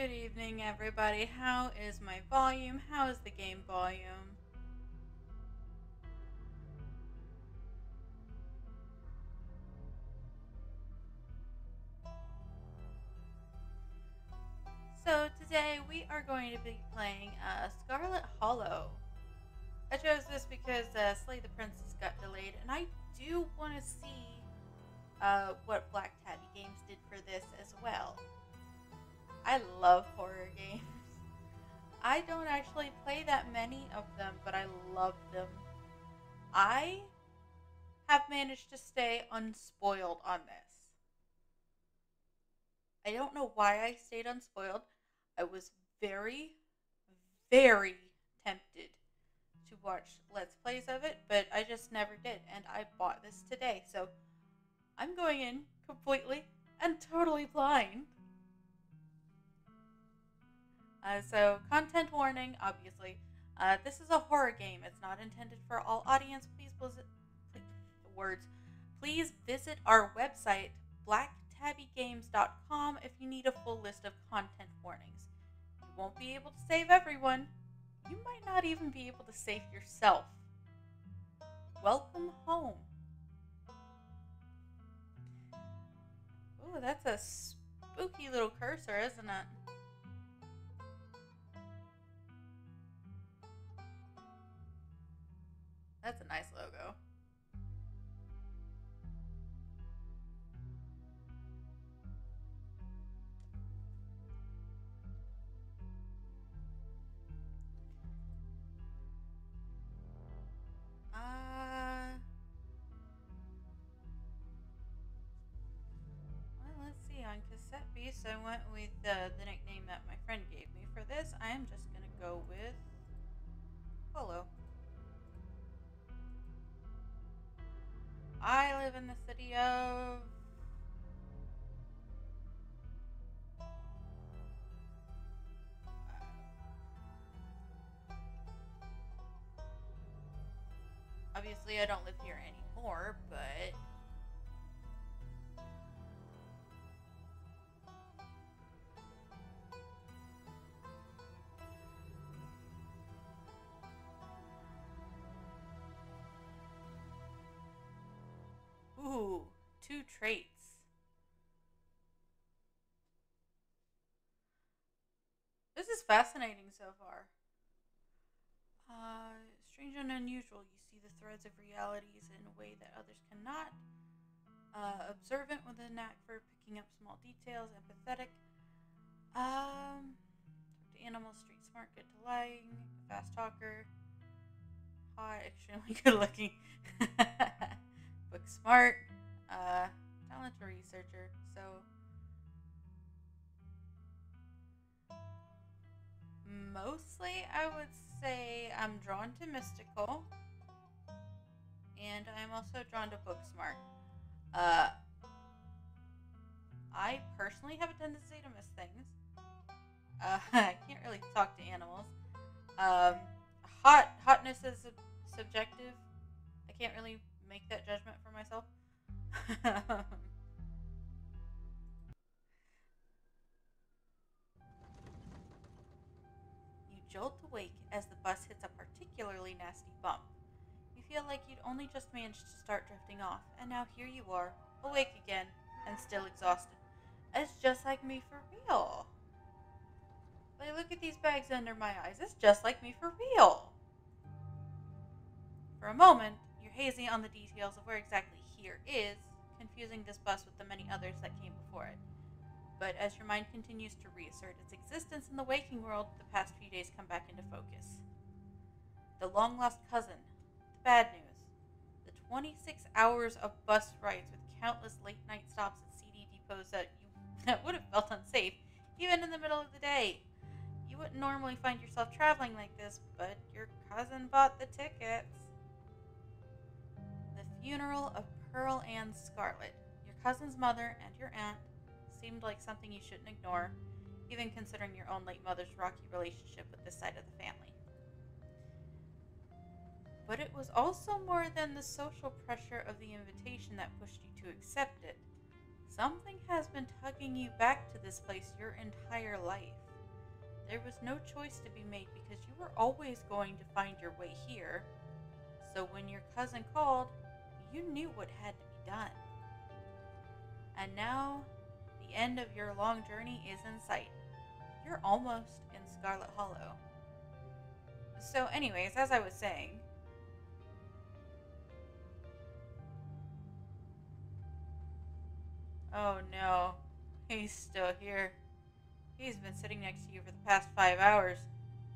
Good evening, everybody. How is my volume? How is the game volume? So today we are going to be playing Scarlet Hollow. I chose this because Slay the Princess got delayed, and I do want to see what Black Tabby Games did for this as well. I love horror games. I don't actually play that many of them, but I love them. I have managed to stay unspoiled on this. I don't know why I stayed unspoiled. I was very, very tempted to watch Let's Plays of it, but I just never did, and I bought this today, so I'm going in completely and totally blind. So, content warning, obviously. This is a horror game. It's not intended for all audience. Please visit our website, blacktabbygames.com, if you need a full list of content warnings. You won't be able to save everyone. You might not even be able to save yourself. Welcome home. Ooh, that's a spooky little cursor, isn't it? That's a nice logo. Well, let's see. On Cassette Beast, I went with the nickname that my friend gave me. For this, I am just going to go with Polo. I live in the city of... Obviously, I don't live here anymore, but... Ooh, 2 traits. This is fascinating so far. Strange and unusual. You see the threads of realities in a way that others cannot. Observant with a knack for picking up small details. Empathetic. Talk to animals. Street smart. Good to lying. Fast talker. Hot. Extremely good looking. Book smart. Talent to researcher. So mostly I would say I'm drawn to mystical, and I'm also drawn to book smart. I personally have a tendency to miss things. I can't really talk to animals. Hotness is subjective. I can't really make that judgment for myself. You jolt awake as the bus hits a particularly nasty bump. You feel like you'd only just managed to start drifting off, and now here you are, awake again, and still exhausted. It's just like me for real. Like, look at these bags under my eyes. It's just like me for real. For a moment, you're hazy on the details of where exactly here is, confusing this bus with the many others that came before it. But as your mind continues to reassert its existence in the waking world, the past few days come back into focus. The long-lost cousin, the bad news, the 26 hours of bus rides with countless late-night stops at CD depots that would have felt unsafe, even in the middle of the day. You wouldn't normally find yourself traveling like this, but your cousin bought the tickets. The funeral of Pearl and Scarlet, your cousin's mother and your aunt, seemed like something you shouldn't ignore, even considering your own late mother's rocky relationship with this side of the family. But it was also more than the social pressure of the invitation that pushed you to accept it. Something has been tugging you back to this place your entire life. there was no choice to be made because you were always going to find your way here. So when your cousin called, you knew what had to be done. And now, the end of your long journey is in sight. You're almost in Scarlet Hollow. So anyways, as I was saying, oh no, he's still here. He's been sitting next to you for the past 5 hours,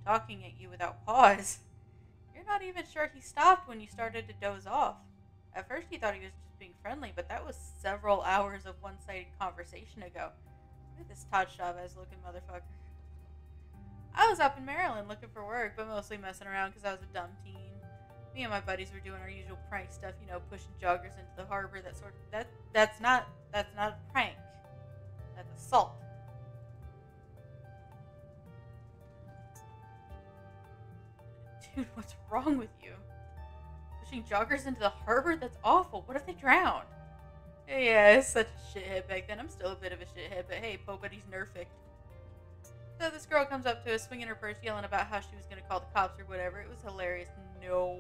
talking at you without pause. You're not even sure he stopped when you started to doze off. At first he thought he was just being friendly, but that was several hours of one-sided conversation ago. Look at this Todd Chavez looking motherfucker. I was up in Maryland looking for work, but mostly messing around because I was a dumb teen. Me and my buddies were doing our usual prank stuff, you know, pushing joggers into the harbor, that sort of... That's not a prank. That's assault. Dude, what's wrong with you? Pushing joggers into the harbor? That's awful. What if they drown? Yeah, it's such a shithead back then. I'm still a bit of a shithead, but hey, Pobody's nerfed. So this girl comes up to us, swinging her purse, yelling about how she was going to call the cops or whatever. It was hilarious. No.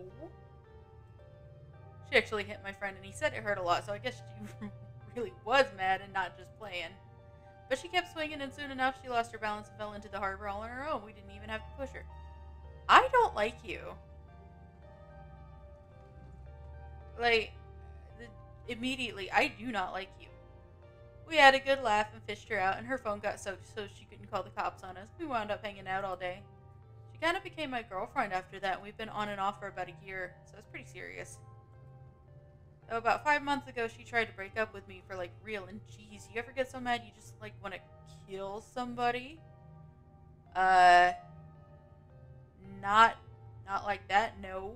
She actually hit my friend, and he said it hurt a lot, so I guess she really was mad and not just playing. But she kept swinging, and soon enough, she lost her balance and fell into the harbor all on her own. We didn't even have to push her. I don't like you. Like, immediately, I do not like you. We had a good laugh and fished her out, and her phone got soaked so she couldn't call the cops on us. We wound up hanging out all day. She kind of became my girlfriend after that, and we've been on and off for about a year, so it's pretty serious. So about 5 months ago, she tried to break up with me for, like, real, and geez, you ever get so mad you just, like, want to kill somebody? Not like that, no.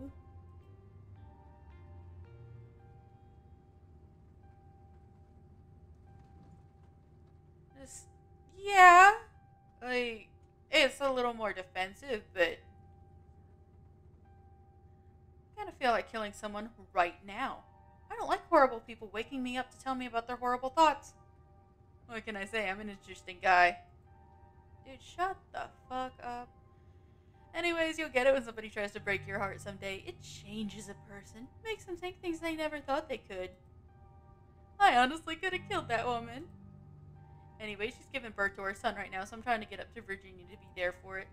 Yeah, like, it's a little more defensive, but I kind of feel like killing someone right now. I don't like horrible people waking me up to tell me about their horrible thoughts. What can I say? I'm an interesting guy. Dude, shut the fuck up. Anyways, you'll get it when somebody tries to break your heart someday. It changes a person. Makes them think things they never thought they could. I honestly could have killed that woman. Anyway, she's giving birth to her son right now, so I'm trying to get up to Virginia to be there for it.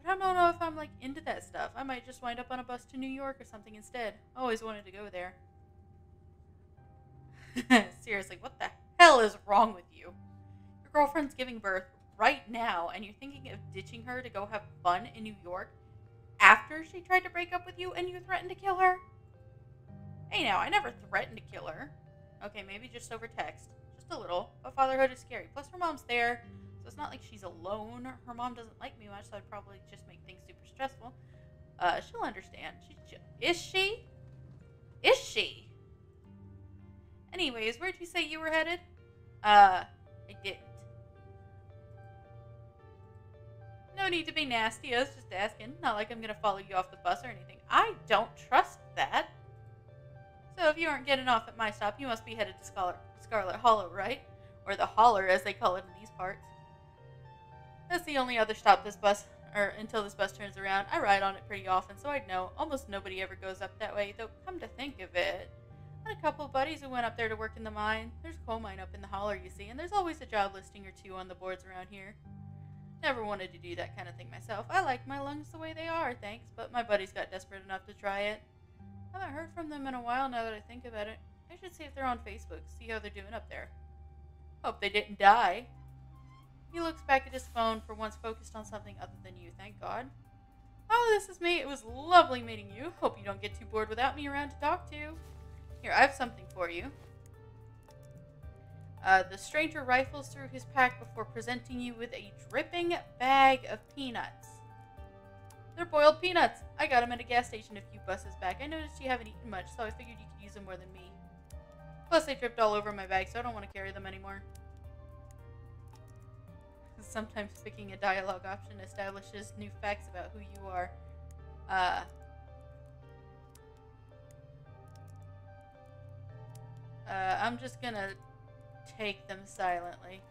But I don't know if I'm, like, into that stuff. I might just wind up on a bus to New York or something instead. I always wanted to go there. Seriously, what the hell is wrong with you? Your girlfriend's giving birth right now, and you're thinking of ditching her to go have fun in New York after she tried to break up with you and you threatened to kill her? Hey now, I never threatened to kill her. Okay, maybe just over text. Just a little, but fatherhood is scary. Plus her mom's there, so it's not like she's alone. Her mom doesn't like me much, so I'd probably just make things super stressful. She'll understand. Is she? Is she? Anyways, where'd you say you were headed? I didn't. No need to be nasty, I was just asking. Not like I'm gonna follow you off the bus or anything. I don't trust that. So if you aren't getting off at my stop, you must be headed to Scarlet Hollow, right? Or the Holler, as they call it in these parts. That's the only other stop this bus, or until this bus turns around. I ride on it pretty often, so I'd know. Almost nobody ever goes up that way, though come to think of it, I had a couple of buddies who went up there to work in the mine. There's a coal mine up in the Holler, you see, and there's always a job listing or two on the boards around here. Never wanted to do that kind of thing myself. I like my lungs the way they are, thanks, but my buddies got desperate enough to try it. I haven't heard from them in a while now that I think about it. I should see if they're on Facebook, see how they're doing up there. Hope they didn't die. He looks back at his phone, for once focused on something other than you, thank God. Oh, this is me. It was lovely meeting you. Hope you don't get too bored without me around to talk to. Here, I have something for you. The stranger rifles through his pack before presenting you with a dripping bag of peanuts. They're boiled peanuts. I got them at a gas station a few buses back. I noticed you haven't eaten much, so I figured you could use them more than me. Plus, they dripped all over my bag, so I don't want to carry them anymore. Sometimes picking a dialogue option establishes new facts about who you are. I'm just gonna take them silently.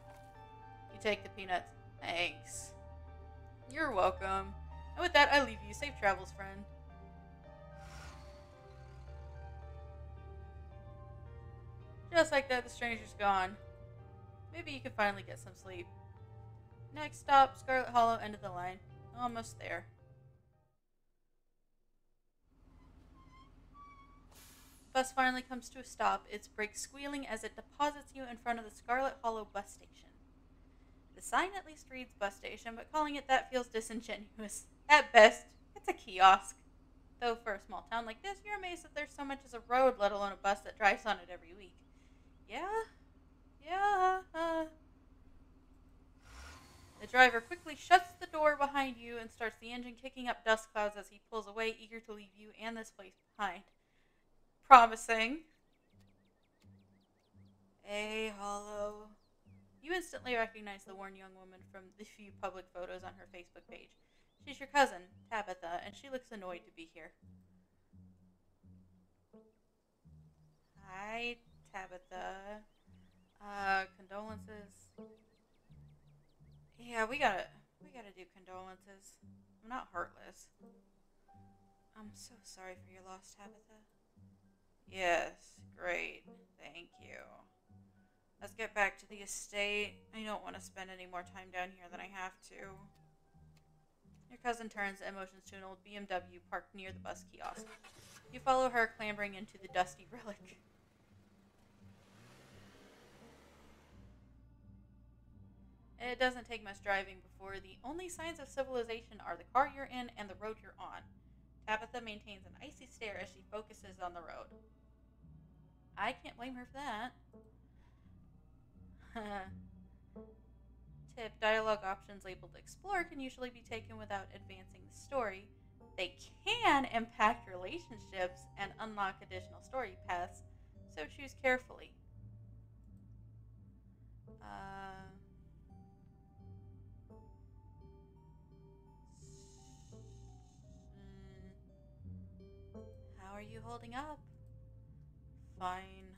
You take the peanuts. Thanks. You're welcome. And with that, I leave you. Safe travels, friend. Just like that, the stranger's gone. Maybe you can finally get some sleep. Next stop, Scarlet Hollow, end of the line. Almost there. Bus finally comes to a stop, its brakes squealing as it deposits you in front of the Scarlet Hollow bus station. The sign at least reads bus station, but calling it that feels disingenuous. At best, it's a kiosk. Though for a small town like this, you're amazed that there's so much as a road, let alone a bus that drives on it every week. Yeah. The driver quickly shuts the door behind you and starts the engine kicking up dust clouds as he pulls away, eager to leave you and this place behind. Promising. Hey, Hollow. You instantly recognize the worn young woman from the few public photos on her Facebook page. She's your cousin, Tabitha, and she looks annoyed to be here. Hi, Tabitha. Condolences. Yeah, we gotta do condolences. I'm not heartless. I'm so sorry for your loss, Tabitha. Yes, great. Thank you. Let's get back to the estate. I don't want to spend any more time down here than I have to. Your cousin turns and motions to an old BMW parked near the bus kiosk. You follow her, clambering into the dusty relic. It doesn't take much driving before the only signs of civilization are the car you're in and the road you're on. Tabitha maintains an icy stare as she focuses on the road. I can't blame her for that. Tip, dialogue options labeled Explore can usually be taken without advancing the story. They can impact relationships and unlock additional story paths, so choose carefully. How are you holding up? Fine.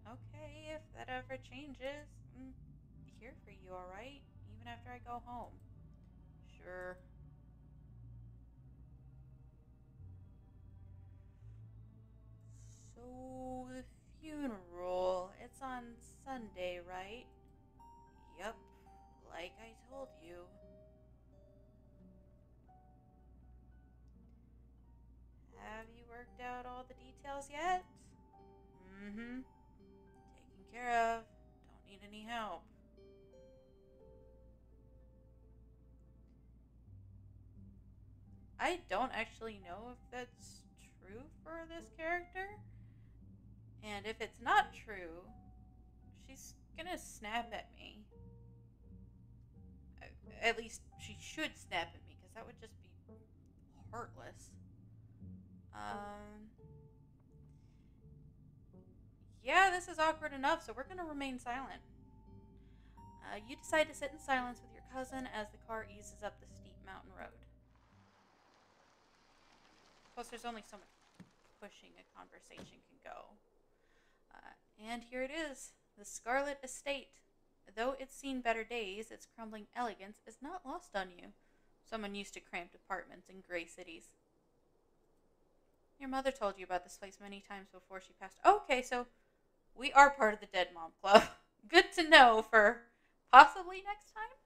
Okay, if that ever changes, I'm here for you, alright? Even after I go home. Sure. So, the funeral, it's on Sunday, right? Yep, like I told you. Have you worked out all the details yet? Mm-hmm. Taken care of. Don't need any help. I don't actually know if that's true for this character. And if it's not true, she's gonna snap at me. At least she should snap at me, because that would just be heartless. Yeah, this is awkward enough, so we're gonna remain silent. You decide to sit in silence with your cousin as the car eases up the steep mountain road. Plus, there's only so much pushing a conversation can go. And here it is, the Scarlet Estate. Though it's seen better days, its crumbling elegance is not lost on you, someone used to cramped apartments in gray cities. Your mother told you about this place many times before she passed. Okay, so we are part of the Dead Mom Club. Good to know for possibly next time.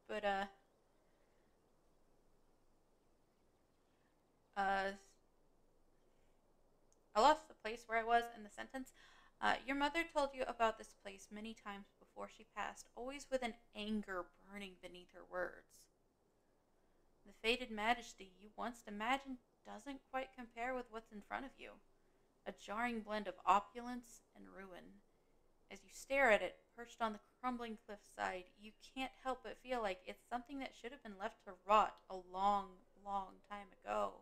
But, I lost the place where I was in the sentence. Your mother told you about this place many times before she passed, always with an anger burning beneath her words. The faded majesty you once imagined doesn't quite compare with what's in front of you. A jarring blend of opulence and ruin. As you stare at it, perched on the crumbling cliffside, you can't help but feel like it's something that should have been left to rot a long, long time ago.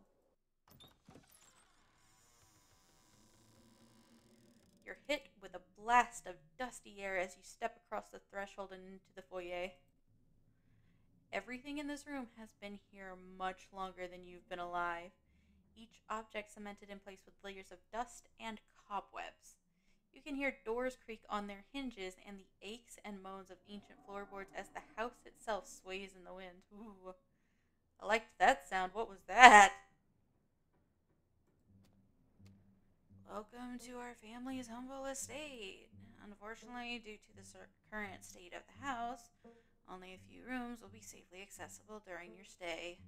You're hit with a blast of dusty air as you step across the threshold and into the foyer. Everything in this room has been here much longer than you've been alive, each object cemented in place with layers of dust and cobwebs. You can hear doors creak on their hinges and the aches and moans of ancient floorboards as the house itself sways in the wind. Ooh, I liked that sound. What was that? Welcome to our family's humble estate. Unfortunately, due to the current state of the house, only a few rooms will be safely accessible during your stay.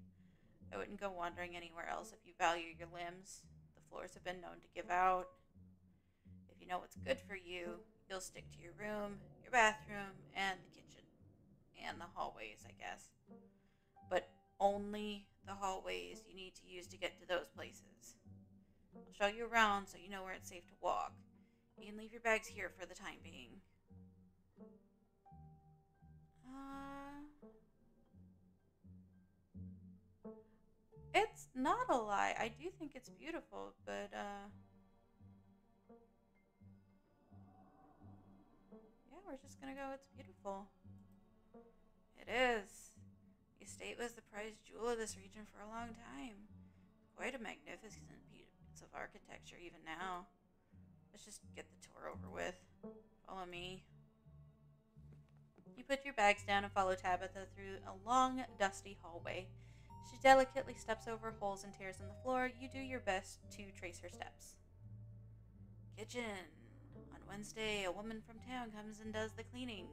I wouldn't go wandering anywhere else if you value your limbs. The floors have been known to give out. If you know what's good for you, you'll stick to your room, your bathroom, and the kitchen. And the hallways, I guess. But only the hallways you need to use to get to those places. I'll show you around so you know where it's safe to walk. You can leave your bags here for the time being. It's not a lie. I do think it's beautiful, but, yeah, we're just gonna go, it's beautiful. It is. The estate was the prized jewel of this region for a long time. Quite a magnificent piece of architecture even now. Let's just get the tour over with. Follow me. You put your bags down and follow Tabitha through a long, dusty hallway. She delicately steps over holes and tears in the floor. You do your best to trace her steps. Kitchen. On Wednesday, a woman from town comes and does the cleaning.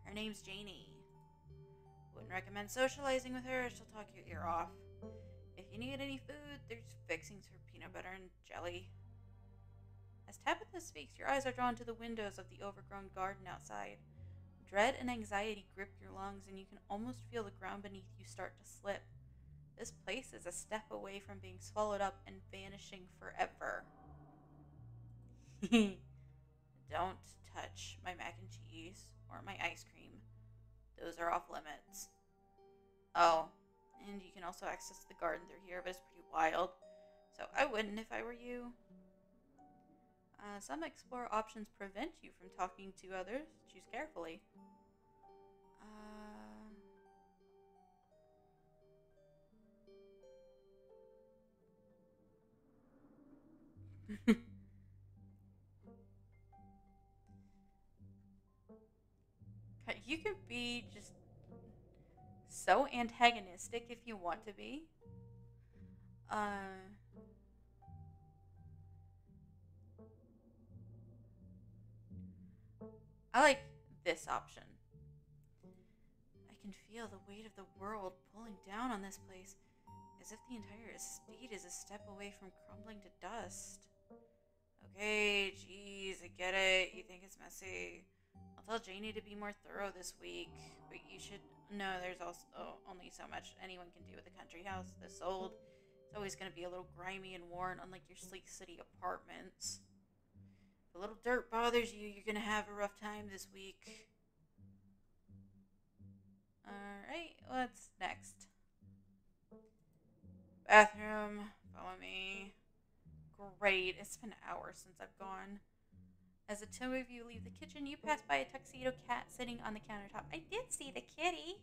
Her name's Janie. Wouldn't recommend socializing with her. She'll talk your ear off. If you need any food, there's fixings for peanut butter and jelly. As Tabitha speaks, your eyes are drawn to the windows of the overgrown garden outside. Dread and anxiety grip your lungs, and you can almost feel the ground beneath you start to slip. This place is a step away from being swallowed up and vanishing forever. Don't touch my mac and cheese or my ice cream. Those are off limits. Oh, and you can also access the garden through here, but it's pretty wild. So I wouldn't if I were you. Some Explorer options prevent you from talking to others. Choose carefully. You could be just so antagonistic if you want to be. I like this option. I can feel the weight of the world pulling down on this place, as if the entire estate is a step away from crumbling to dust. Okay, geez, I get it. You think it's messy. I'll tell Janie to be more thorough this week, but you should know there's also only so much anyone can do with a country house this old. It's always going to be a little grimy and worn, unlike your sleek city apartments. If a little dirt bothers you, you're going to have a rough time this week. Alright, what's next? Bathroom, follow me. Great, it's been hours since I've gone. As the two of you leave the kitchen, you pass by a tuxedo cat sitting on the countertop. I did see the kitty.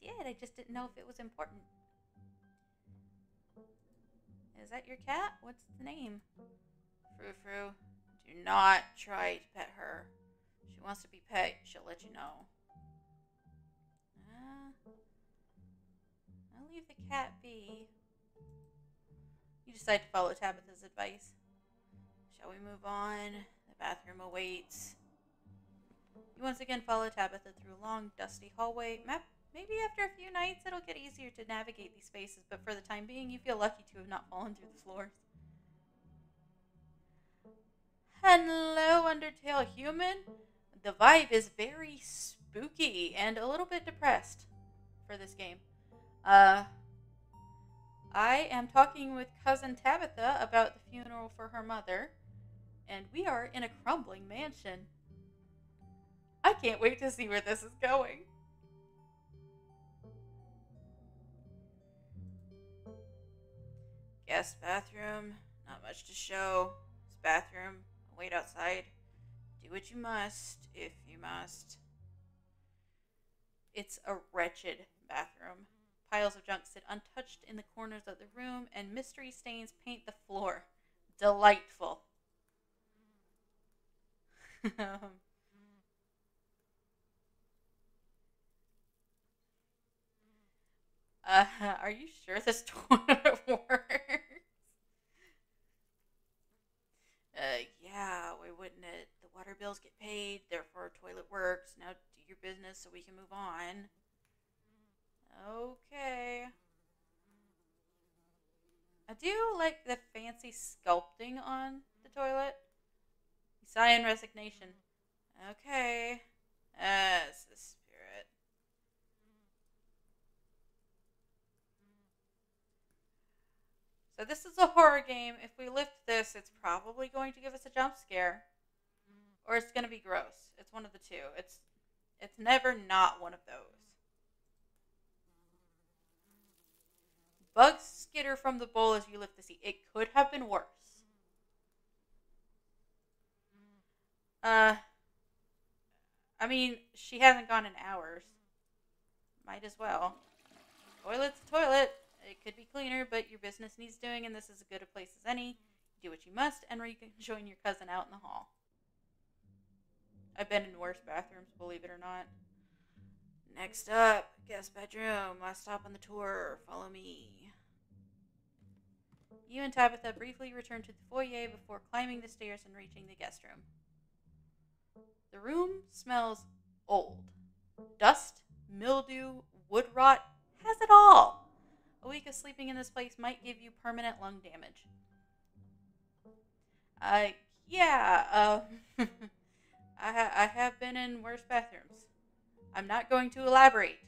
I did, I just didn't know if it was important. Is that your cat? What's the name? Frou-Frou. Do not try to pet her. If she wants to be pet, she'll let you know. I'll leave the cat be. You decide to follow Tabitha's advice. Shall we move on? The bathroom awaits. You once again follow Tabitha through a long, dusty hallway. Maybe after a few nights it'll get easier to navigate these spaces, but for the time being, you feel lucky to have not fallen through the floors. Hello, Undertale human. The vibe is very spooky and a little bit depressed for this game. I am talking with cousin Tabitha about the funeral for her mother, and we are in a crumbling mansion. I can't wait to see where this is going. Guest bathroom, not much to show. This bathroom, wait outside. Do what you must, if you must. It's a wretched bathroom. Piles of junk sit untouched in the corners of the room, and mystery stains paint the floor. Delightful. Are you sure this toilet works? Yeah, why wouldn't it? The water bills get paid, therefore toilet works. Now do your business so we can move on. Okay. I do like the fancy sculpting on the toilet. You sigh in resignation. Okay. That's the spirit. So this is a horror game. If we lift this, it's probably going to give us a jump scare. Or it's going to be gross. It's one of the two. It's never not one of those. Bugs skitter from the bowl as you lift the seat. It could have been worse. Uh, I mean, she hasn't gone in hours. Might as well. Toilet's a toilet. It could be cleaner, but your business needs doing, and this is as good a place as any. Do what you must, and rejoin your cousin out in the hall. I've been in worse bathrooms, believe it or not. Next up, guest bedroom. Last stop on the tour. Follow me. You and Tabitha briefly return to the foyer before climbing the stairs and reaching the guest room. The room smells old. Dust, mildew, wood rot, has it all. A week of sleeping in this place might give you permanent lung damage. Yeah, I have been in worse bathrooms. I'm not going to elaborate.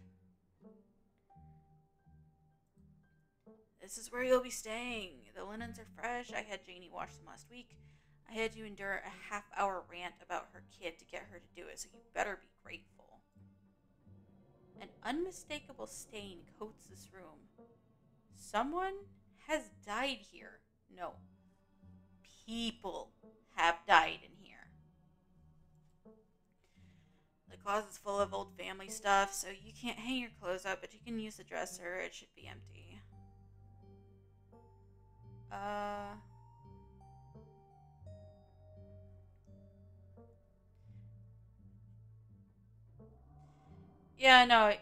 This is where you'll be staying. The linens are fresh. I had Janie wash them last week. I had to endure a half-hour rant about her kid to get her to do it, so you better be grateful. An unmistakable stain coats this room. Someone has died here. No. People have died in here. The closet's full of old family stuff, so you can't hang your clothes up, but you can use the dresser. It should be empty. Yeah, no,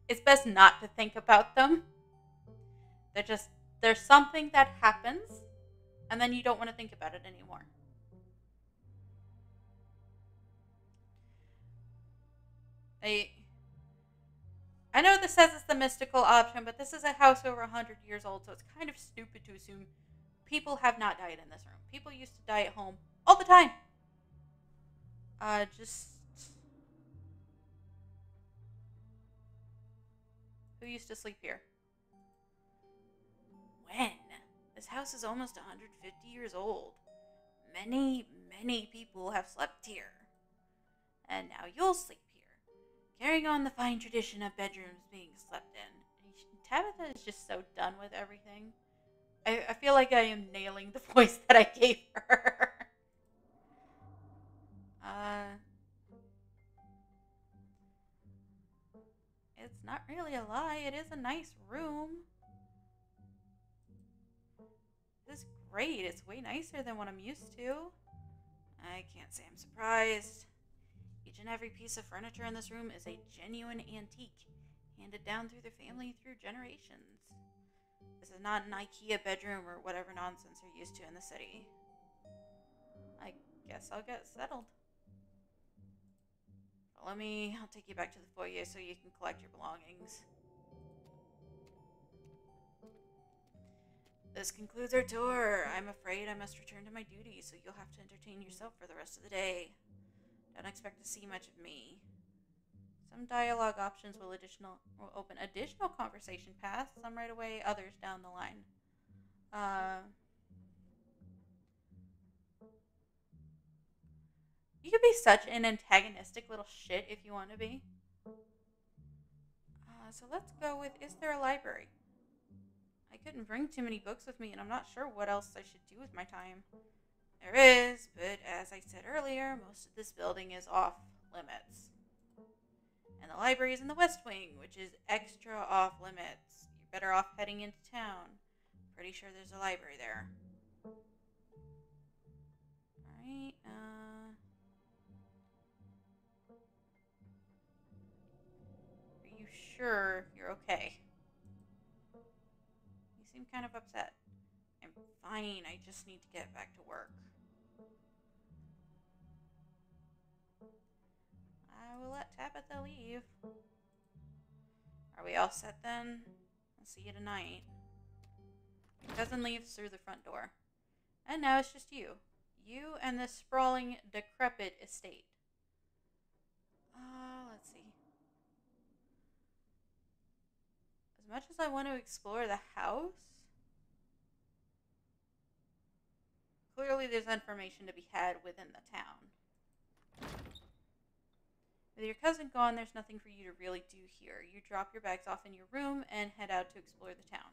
it's best not to think about them. There's something that happens, and then you don't want to think about it anymore. I know this says it's the mystical option, but this is a house over 100 years old, so it's kind of stupid to assume people have not died in this room. People used to die at home all the time. Just... Who used to sleep here? When? This house is almost 150 years old. Many, many people have slept here. And now you'll sleep here, carrying on the fine tradition of bedrooms being slept in. Tabitha is just so done with everything. I feel like I am nailing the voice that I gave her. It's not really a lie. It is a nice room. This is great. It's way nicer than what I'm used to. I can't say I'm surprised. Each and every piece of furniture in this room is a genuine antique, handed down through the family through generations. This is not an IKEA bedroom or whatever nonsense you're used to in the city. I guess I'll get settled. Follow me. I'll take you back to the foyer so you can collect your belongings. This concludes our tour. I'm afraid I must return to my duties, so you'll have to entertain yourself for the rest of the day. Don't expect to see much of me. Some dialogue options will open additional conversation paths, some right away, others down the line. You could be such an antagonistic little shit if you want to be. So let's go with, is there a library? I couldn't bring too many books with me, and I'm not sure what else I should do with my time. There is, but as I said earlier, most of this building is off limits. And the library is in the West Wing, which is extra off limits. You're better off heading into town. Pretty sure there's a library there. Alright, sure you're okay. You seem kind of upset. I'm fine. I just need to get back to work. I will let Tabitha leave. Are we all set then? I'll see you tonight. Your cousin leaves through the front door. And now it's just you. You and this sprawling, decrepit estate. Let's see. As much as I want to explore the house, clearly there's information to be had within the town. With your cousin gone, there's nothing for you to really do here. You drop your bags off in your room and head out to explore the town.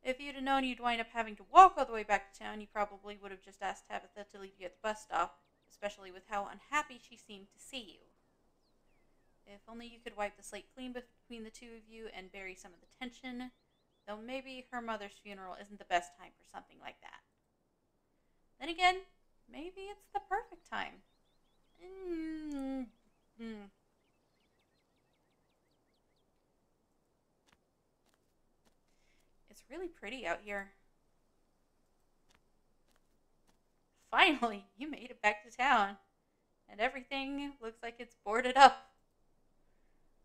If you'd have known you'd wind up having to walk all the way back to town, you probably would have just asked Tabitha to leave you at the bus stop, especially with how unhappy she seemed to see you. If only you could wipe the slate clean between the two of you and bury some of the tension, though maybe her mother's funeral isn't the best time for something like that. Then again, maybe it's the perfect time. It's really pretty out here. Finally, you made it back to town, and everything looks like it's boarded up.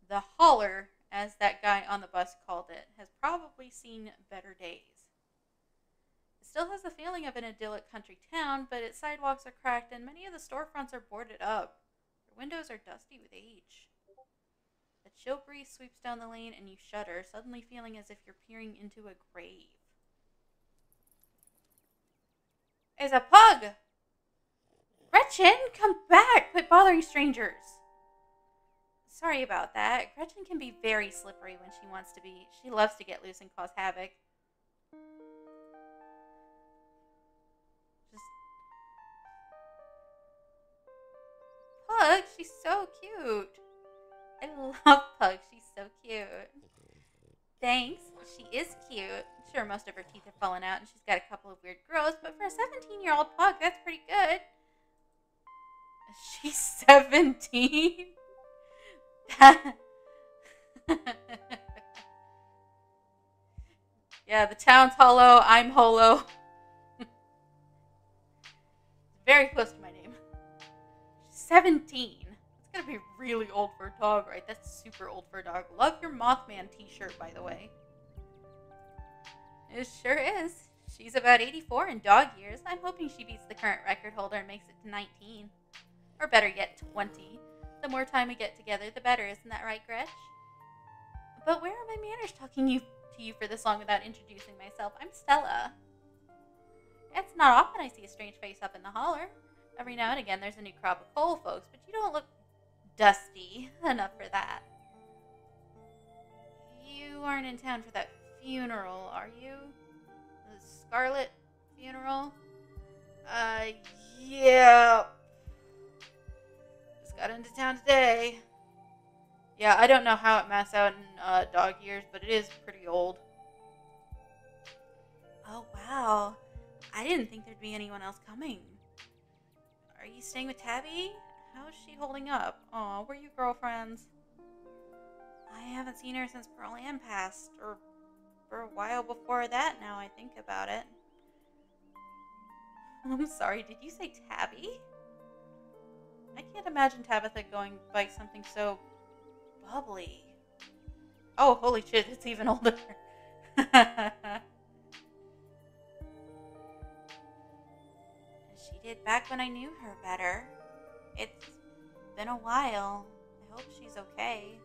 The holler, as that guy on the bus called it, has probably seen better days. It still has the feeling of an idyllic country town, but its sidewalks are cracked and many of the storefronts are boarded up. The windows are dusty with age. A chill breeze sweeps down the lane and you shudder, suddenly feeling as if you're peering into a grave. It's a pug! Gretchen, come back! Quit bothering strangers! Sorry about that. Gretchen can be very slippery when she wants to be. She loves to get loose and cause havoc. Pug, she's so cute. I love Pug. She's so cute. Thanks. She is cute. Sure, most of her teeth have fallen out and she's got a couple of weird growths, but for a 17-year-old pug, that's pretty good. She's 17? Yeah, the town's hollow. I'm hollow. Very close to my name. 17. That's gonna be really old for a dog, right? That's super old for a dog. Love your Mothman t-shirt, by the way. It sure is. She's about 84 in dog years. I'm hoping she beats the current record holder and makes it to 19. Or better yet, 20. The more time we get together, the better. Isn't that right, Gretch? But where are my manners talking to you for this long without introducing myself? I'm Stella. It's not often I see a strange face up in the holler. Every now and again, there's a new crop of coal folks, but you don't look dusty enough for that. You aren't in town for that funeral, are you? The Scarlet funeral? Yeah. Just got into town today. Yeah, I don't know how it maps out in dog years, but it is pretty old. Oh, wow. I didn't think there'd be anyone else coming. Are you staying with Tabby? How's she holding up? Aw, were you girlfriends? I haven't seen her since Pearl Ann passed, or for a while before that now I think about it. I'm sorry, did you say Tabby? I can't imagine Tabitha going by something so bubbly. Oh, holy shit, it's even older. She did back when I knew her better. It's been a while. I hope she's okay.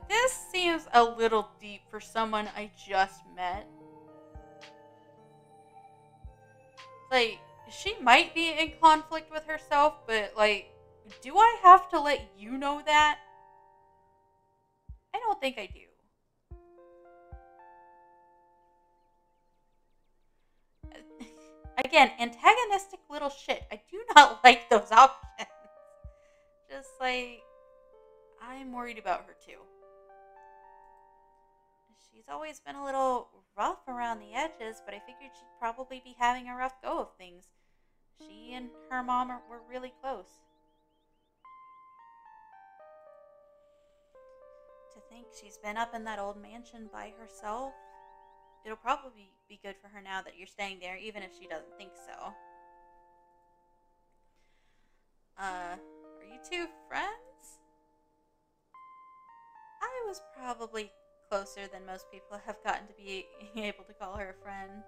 This seems a little deep for someone I just met. Like, she might be in conflict with herself, but, like, do I have to let you know that? I don't think I do. Again, antagonistic little shit. I do not like those options. Just, like, I'm worried about her, too. She's always been a little rough around the edges, but I figured she'd probably be having a rough go of things. She and her mom were really close. To think she's been up in that old mansion by herself. It'll probably be good for her now that you're staying there, even if she doesn't think so. Are you two friends? I was probably closer than most people have gotten to be able to call her a friend.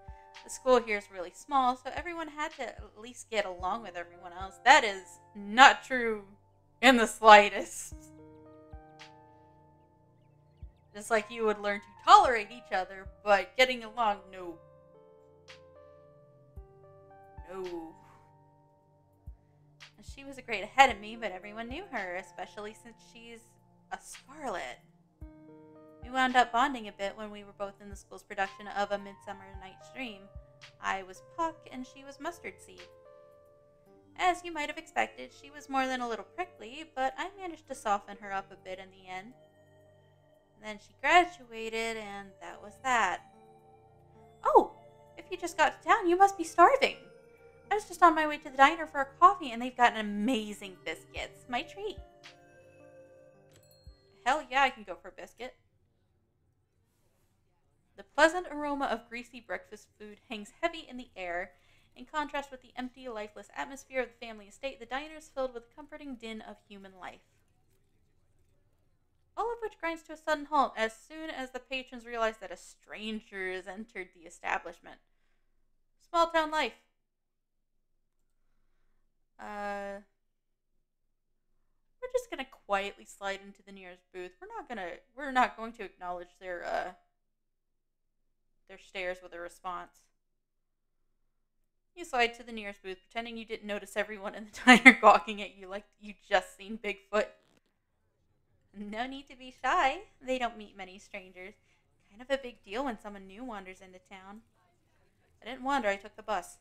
The school here is really small, so everyone had to at least get along with everyone else. That is not true in the slightest. Just like you would learn to tolerate each other, but getting along, no. No. She was a grade ahead of me, but everyone knew her, especially since she's a Scarlet. We wound up bonding a bit when we were both in the school's production of A Midsummer Night's Dream. I was Puck, and she was Mustard Seed. As you might have expected, she was more than a little prickly, but I managed to soften her up a bit in the end. Then she graduated, and that was that. Oh, if you just got to town, you must be starving. I was just on my way to the diner for a coffee, and they've got amazing biscuits. My treat. Hell yeah, I can go for a biscuit. The pleasant aroma of greasy breakfast food hangs heavy in the air. In contrast with the empty, lifeless atmosphere of the family estate, the diner is filled with the comforting din of human life. All of which grinds to a sudden halt as soon as the patrons realize that a stranger has entered the establishment. Small town life. We're just gonna quietly slide into the nearest booth. We're not going to acknowledge their stares with a response. You slide to the nearest booth, pretending you didn't notice everyone in the diner gawking at you like you just seen Bigfoot. No need to be shy. They don't meet many strangers. Kind of a big deal when someone new wanders into town. I didn't wander, I took the bus.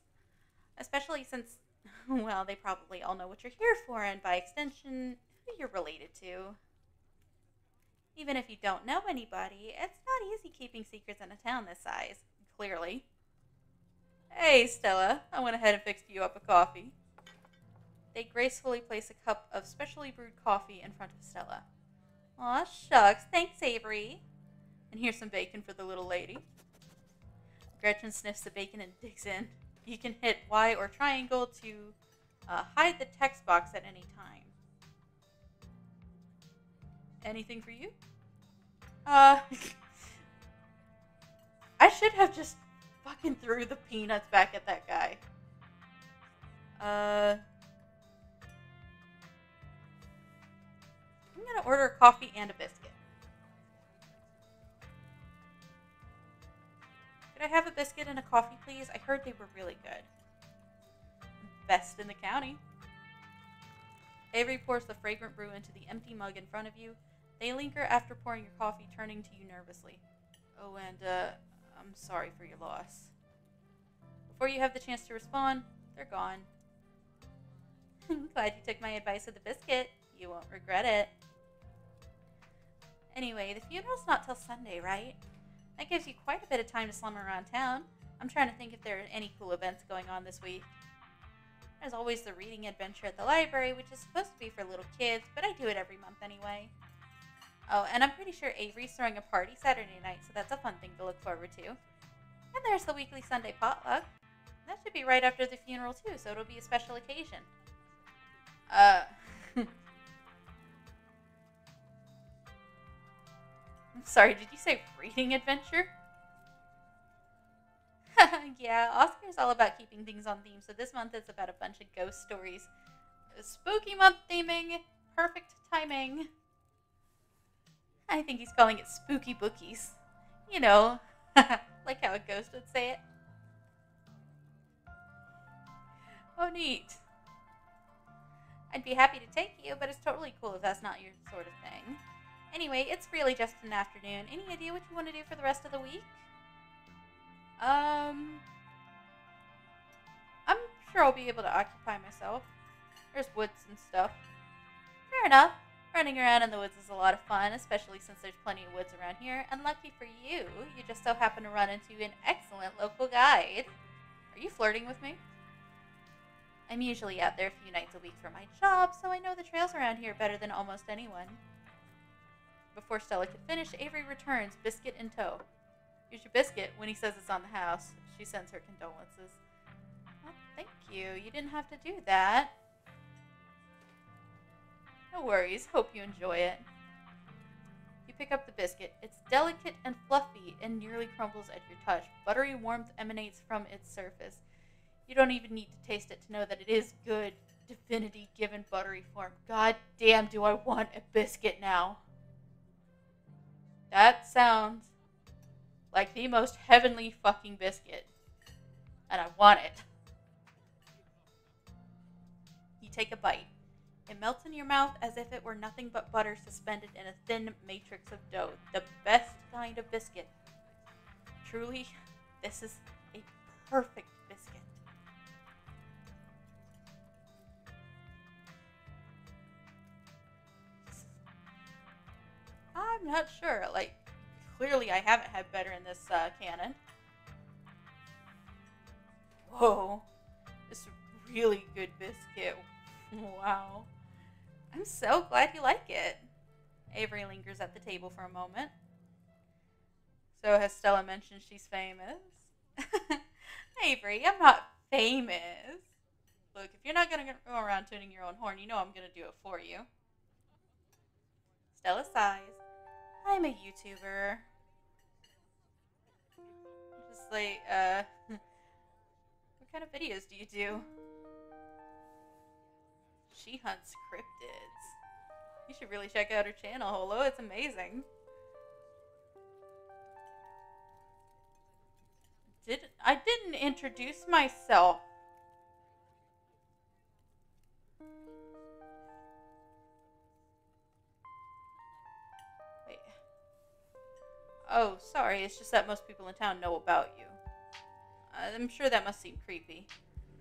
Especially since, well, they probably all know what you're here for, and by extension, who you're related to. Even if you don't know anybody, it's not easy keeping secrets in a town this size, clearly. Hey, Stella, I went ahead and fixed you up a coffee. They gracefully place a cup of specially brewed coffee in front of Stella. Aw, shucks, thanks, Avery. And here's some bacon for the little lady. Gretchen sniffs the bacon and digs in. You can hit Y or triangle to hide the text box at any time. Anything for you? I should have just fucking threw the peanuts back at that guy. I'm gonna order a coffee and a biscuit. Could I have a biscuit and a coffee, please? I heard they were really good. Best in the county. Avery pours the fragrant brew into the empty mug in front of you. They linger after pouring your coffee, turning to you nervously. Oh, and, I'm sorry for your loss. Before you have the chance to respond, they're gone. Glad you took my advice with the biscuit. You won't regret it. Anyway, the funeral's not till Sunday, right? That gives you quite a bit of time to slum around town. I'm trying to think if there are any cool events going on this week. There's always the reading adventure at the library, which is supposed to be for little kids, but I do it every month anyway. Oh, and I'm pretty sure Avery's throwing a party Saturday night, so that's a fun thing to look forward to. And there's the weekly Sunday potluck. That should be right after the funeral, too, so it'll be a special occasion. I'm sorry, did you say reading adventure? Yeah, Oscar's all about keeping things on theme, so this month is about a bunch of ghost stories. Spooky month theming, perfect timing. I think he's calling it spooky bookies. You know, like how a ghost would say it. Oh, neat. I'd be happy to take you, but it's totally cool if that's not your sort of thing. Anyway, it's really just an afternoon. Any idea what you want to do for the rest of the week? I'm sure I'll be able to occupy myself. There's woods and stuff. Fair enough. Running around in the woods is a lot of fun, especially since there's plenty of woods around here. And lucky for you, you just so happen to run into an excellent local guide. Are you flirting with me? I'm usually out there a few nights a week for my job, so I know the trails around here better than almost anyone. Before Stella could finish, Avery returns, biscuit in tow. Here's your biscuit. When he says it's on the house, she sends her condolences. Oh, thank you. You didn't have to do that. No worries. Hope you enjoy it. You pick up the biscuit. It's delicate and fluffy and nearly crumbles at your touch. Buttery warmth emanates from its surface. You don't even need to taste it to know that it is good divinity given buttery form. God damn, do I want a biscuit now. That sounds like the most heavenly fucking biscuit. And I want it. You take a bite. It melts in your mouth as if it were nothing but butter suspended in a thin matrix of dough. The best kind of biscuit. Truly, this is a perfect biscuit. I'm not sure. Like, clearly I haven't had better in this canon. Whoa. This is a really good biscuit. Wow. I'm so glad you like it. Avery lingers at the table for a moment. So has Stella mentioned she's famous? Avery, I'm not famous. Look, if you're not going to go around tuning your own horn, you know I'm going to do it for you. Stella sighs. I'm a YouTuber. Just like, what kind of videos do you do? She hunts cryptids. You should really check out her channel, Holo. It's amazing. I didn't introduce myself. Wait. Oh, sorry. It's just that most people in town know about you. I'm sure that must seem creepy.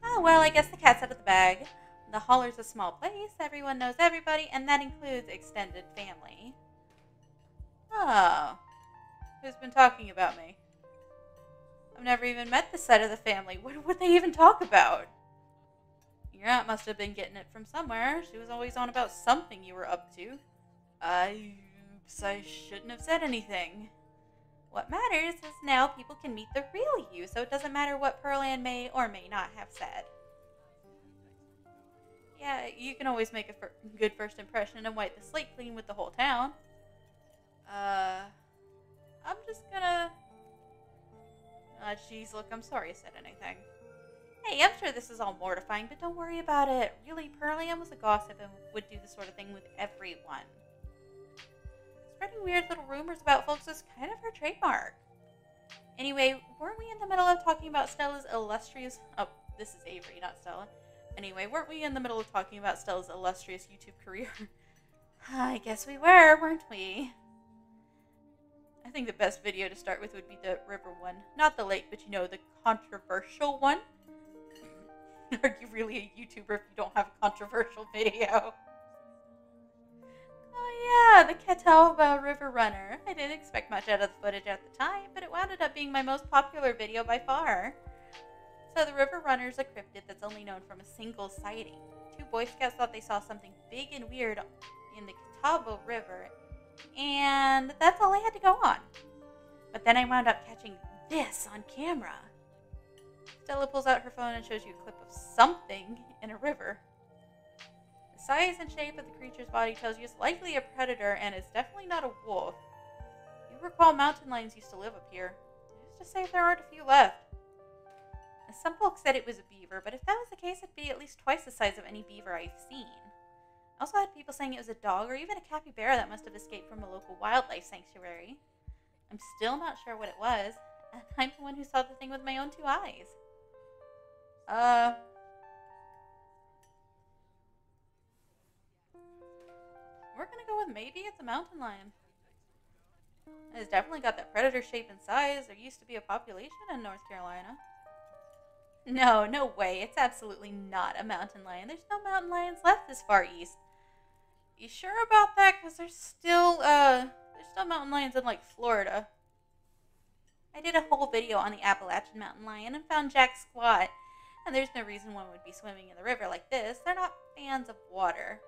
Oh, well, I guess the cat's out of the bag. The Holler's a small place. Everyone knows everybody, and that includes extended family. Oh. Who's been talking about me? I've never even met this side of the family. What would they even talk about? Your aunt must have been getting it from somewhere. She was always on about something you were up to. Oops, I shouldn't have said anything. What matters is now people can meet the real you, so it doesn't matter what Pearl Ann may or may not have said. Yeah, you can always make a good first impression and wipe the slate clean with the whole town. I'm just gonna... Jeez, look, I'm sorry I said anything. Hey, I'm sure this is all mortifying, but don't worry about it. Really, Pearl Ann was a gossip and would do this sort of thing with everyone. Spreading weird little rumors about folks is kind of her trademark. Anyway, weren't we in the middle of talking about Stella's illustrious... Oh, this is Avery, not Stella. Anyway, weren't we in the middle of talking about Stella's illustrious YouTube career? I guess we were, weren't we? I think the best video to start with would be the river one. Not the lake, but you know, the controversial one. Are you really a YouTuber if you don't have a controversial video? Oh yeah, the Catawba River Runner. I didn't expect much out of the footage at the time, but it wound up being my most popular video by far. So the River Runner is a cryptid that's only known from a single sighting. 2 Boy Scouts thought they saw something big and weird in the Catawba River, and that's all I had to go on. But then I wound up catching this on camera. Stella pulls out her phone and shows you a clip of something in a river. The size and shape of the creature's body tells you it's likely a predator, and it's definitely not a wolf. You recall mountain lions used to live up here. Who's to say if there aren't a few left? Some folks said it was a beaver, but if that was the case, it'd be at least twice the size of any beaver I've seen. I also had people saying it was a dog or even a capybara that must have escaped from a local wildlife sanctuary. I'm still not sure what it was, and I'm the one who saw the thing with my own 2 eyes. We're gonna go with maybe it's a mountain lion. It's definitely got that predator shape and size. There used to be a population in North Carolina. No way. It's absolutely not a mountain lion. There's no mountain lions left this far east. You sure about that? Because there's still mountain lions in, like, Florida. I did a whole video on the Appalachian mountain lion and found Jack squat. And there's no reason one would be swimming in the river like this. They're not fans of water.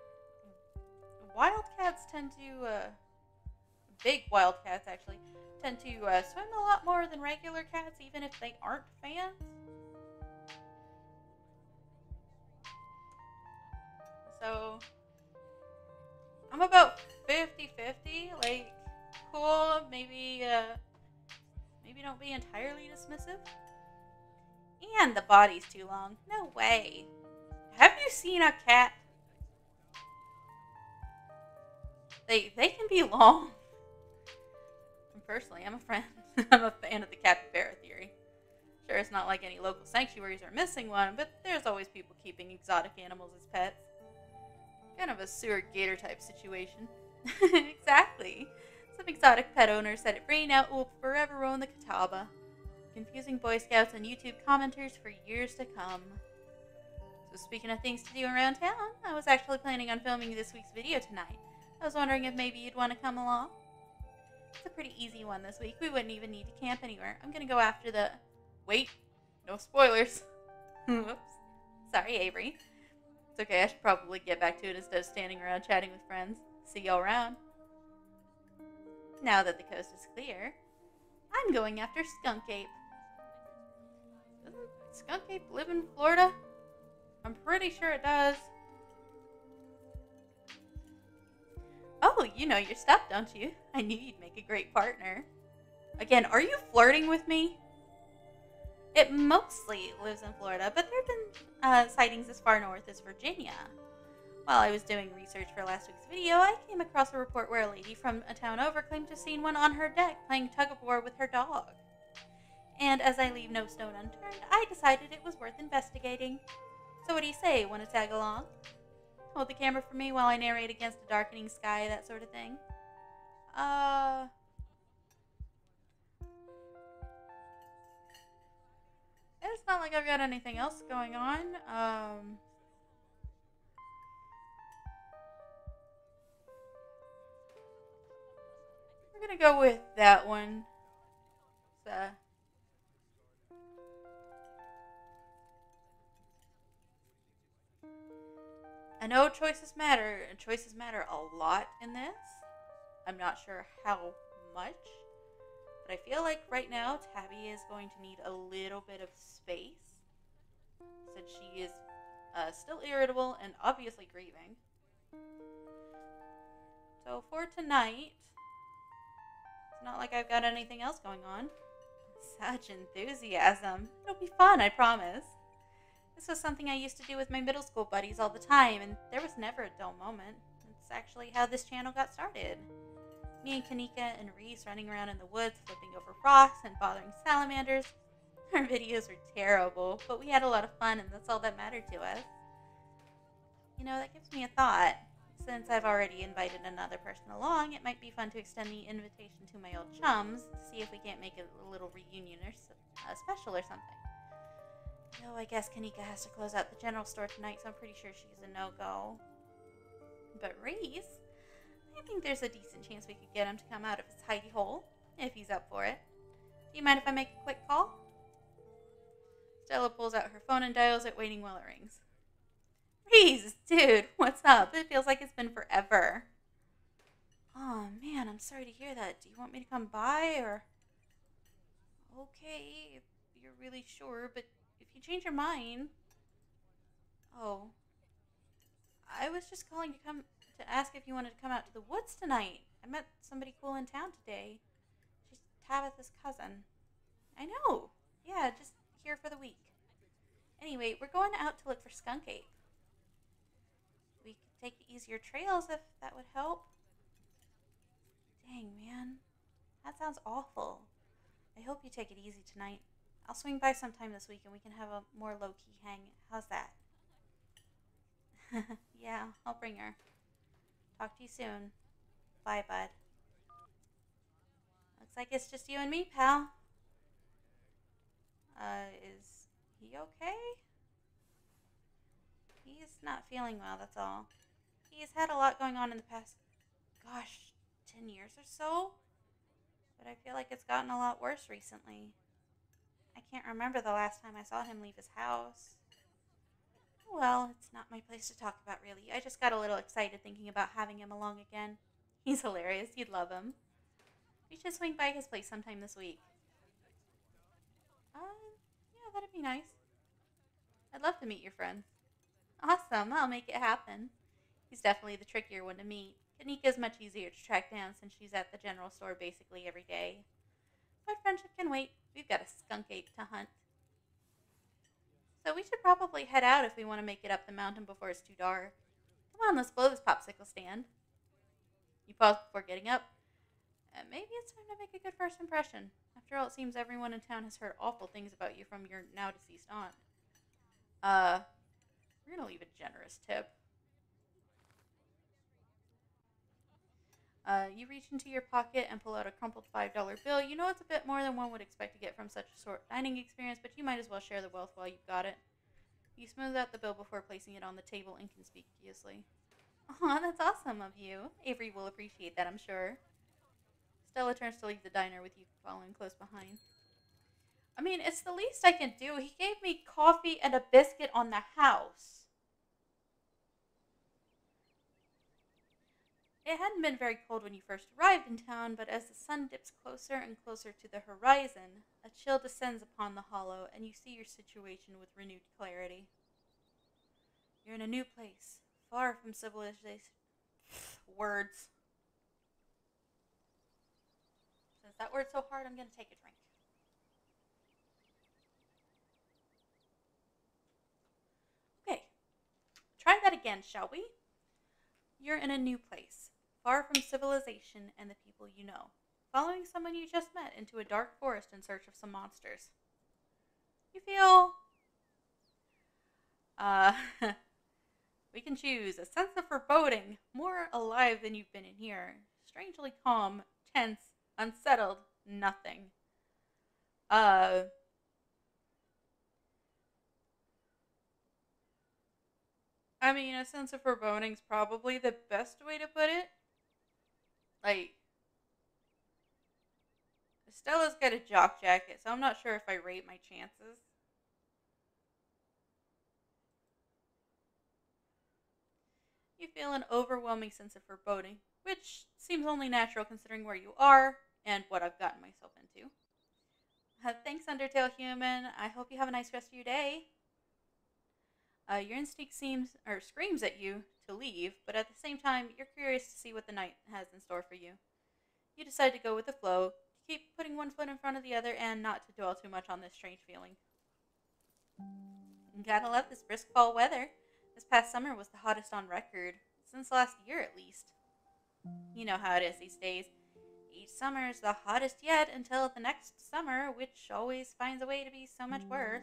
Wildcats tend to, big wildcats actually, tend to swim a lot more than regular cats, even if they aren't fans. So, I'm about 50-50, like, cool, maybe don't be entirely dismissive. And the body's too long. No way. Have you seen a cat? They can be long. And personally, I'm a fan of the capybara theory. Sure, it's not like any local sanctuaries are missing one, but there's always people keeping exotic animals as pets. Kind of a sewer gator type situation. Exactly. Some exotic pet owners said it rained out will forever own the Catawba, confusing Boy Scouts and YouTube commenters for years to come. So speaking of things to do around town, I was actually planning on filming this week's video tonight. I was wondering if maybe you'd want to come along. It's a pretty easy one this week. We wouldn't even need to camp anywhere. I'm going to go after the... Wait, no spoilers. Whoops. Sorry, Avery. It's okay, I should probably get back to it instead of standing around chatting with friends. See y'all around. Now that the coast is clear, I'm going after Skunk Ape. Doesn't Skunk Ape live in Florida? I'm pretty sure it does. Oh, you know your stuff, don't you? I knew you'd make a great partner. Again, are you flirting with me? It mostly lives in Florida, but there have been sightings as far north as Virginia. While I was doing research for last week's video, I came across a report where a lady from a town over claimed to have seen one on her deck playing tug-of-war with her dog. And as I leave no stone unturned, I decided it was worth investigating. So what do you say, want to tag along? Hold the camera for me while I narrate against a darkening sky, that sort of thing. It's not like I've got anything else going on. We're gonna go with that one. I know choices matter, and choices matter a lot in this. I'm not sure how much, but I feel like right now Tabby is going to need a little bit of space, since she is still irritable and obviously grieving. So for tonight, it's not like I've got anything else going on. Such enthusiasm. It'll be fun, I promise. This was something I used to do with my middle school buddies all the time, and there was never a dull moment. It's actually how this channel got started. Me and Kanika and Reese running around in the woods, flipping over rocks and bothering salamanders. Our videos were terrible, but we had a lot of fun, and that's all that mattered to us. You know, that gives me a thought. Since I've already invited another person along, it might be fun to extend the invitation to my old chums to see if we can't make a little reunion or special or something. Though I guess Kanika has to close out the general store tonight, so I'm pretty sure she's a no-go. But Reese, I think there's a decent chance we could get him to come out of his hidey hole, if he's up for it. Do you mind if I make a quick call? Stella pulls out her phone and dials it, waiting while it rings. Reese, dude, what's up? It feels like it's been forever. Oh man, I'm sorry to hear that. Do you want me to come by, or... Okay, if you're really sure, but if you change your mind... Oh. I was just calling to ask if you wanted to come out to the woods tonight. I met somebody cool in town today. She's Tabitha's cousin. I know. Yeah, just here for the week. Anyway, we're going out to look for Skunk Ape. We could take easier trails if that would help. Dang, man. That sounds awful. I hope you take it easy tonight. I'll swing by sometime this week and we can have a more low-key hang. How's that? Yeah, I'll bring her. Talk to you soon. Bye, bud. Looks like it's just you and me, pal. Is he okay? He's not feeling well, that's all. He's had a lot going on in the past, 10 years or so. But I feel like it's gotten a lot worse recently. I can't remember the last time I saw him leave his house. Well, it's not my place to talk about, really. I just got a little excited thinking about having him along again. He's hilarious. You'd love him. We should swing by his place sometime this week. Yeah, that'd be nice. I'd love to meet your friends. Awesome, I'll make it happen. He's definitely the trickier one to meet. Kanika's much easier to track down since she's at the general store basically every day. But friendship can wait. We've got a skunk ape to hunt. So we should probably head out if we want to make it up the mountain before it's too dark. Come on, let's blow this popsicle stand. You pause before getting up. Maybe it's time to make a good first impression. After all, it seems everyone in town has heard awful things about you from your now deceased aunt. We're gonna leave a generous tip. You reach into your pocket and pull out a crumpled $5 bill. You know it's a bit more than one would expect to get from such a short dining experience, but you might as well share the wealth while you've got it. You smooth out the bill before placing it on the table inconspicuously. Aw, that's awesome of you. Avery will appreciate that, I'm sure. Stella turns to leave the diner with you following close behind. I mean, it's the least I can do. He gave me coffee and a biscuit on the house. It hadn't been very cold when you first arrived in town, but as the sun dips closer and closer to the horizon, a chill descends upon the hollow, and you see your situation with renewed clarity. You're in a new place, far from civilization. Words. Since that word's so hard, I'm going to take a drink. Okay, try that again, shall we? You're in a new place, far from civilization and the people you know, following someone you just met into a dark forest in search of some monsters. You feel, we can choose a sense of foreboding, more alive than you've been in here, strangely calm, tense, unsettled, nothing. I mean, a sense of foreboding's probably the best way to put it. Like, Stella's got a jock jacket, so I'm not sure if I rate my chances. You feel an overwhelming sense of foreboding, which seems only natural considering where you are and what I've gotten myself into. Thanks, Undertale Human. I hope you have a nice rest of your day. Your instinct screams at you to leave, but at the same time, you're curious to see what the night has in store for you. You decide to go with the flow, keep putting one foot in front of the other, and not to dwell too much on this strange feeling. Gotta love this brisk fall weather. This past summer was the hottest on record, since last year at least. You know how it is these days. Each summer is the hottest yet until the next summer, which always finds a way to be so much worse.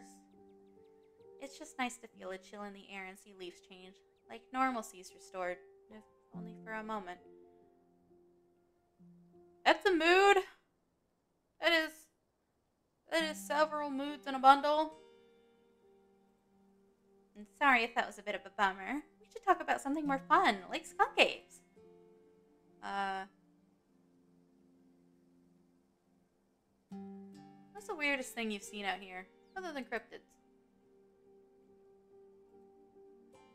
It's just nice to feel a chill in the air and see leaves change, like normalcy's restored, if only for a moment. That's a mood. That is several moods in a bundle. And sorry if that was a bit of a bummer. We should talk about something more fun, like skunk apes. What's the weirdest thing you've seen out here, other than cryptids?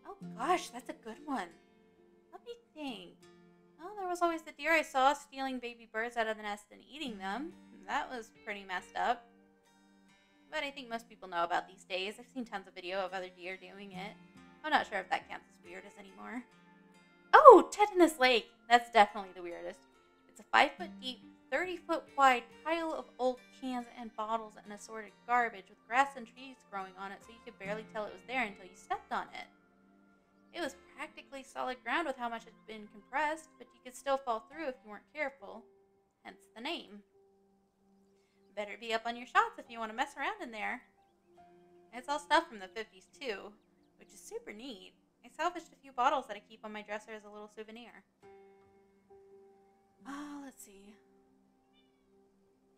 Oh gosh, that's a good one. Let me think. Well, there was always the deer I saw stealing baby birds out of the nest and eating them. That was pretty messed up. But I think most people know about these days. I've seen tons of video of other deer doing it. I'm not sure if that counts as weird as anymore. Oh, Tetanus Lake! That's definitely the weirdest. It's a 5-foot deep, 30-foot wide pile of old cans and bottles and assorted garbage with grass and trees growing on it so you could barely tell it was there until you stepped on it. It was practically solid ground with how much had been compressed, but you could still fall through if you weren't careful. Hence the name. Better be up on your shots if you want to mess around in there. It's all stuff from the 50s too, which is super neat. I salvaged a few bottles that I keep on my dresser as a little souvenir. Let's see.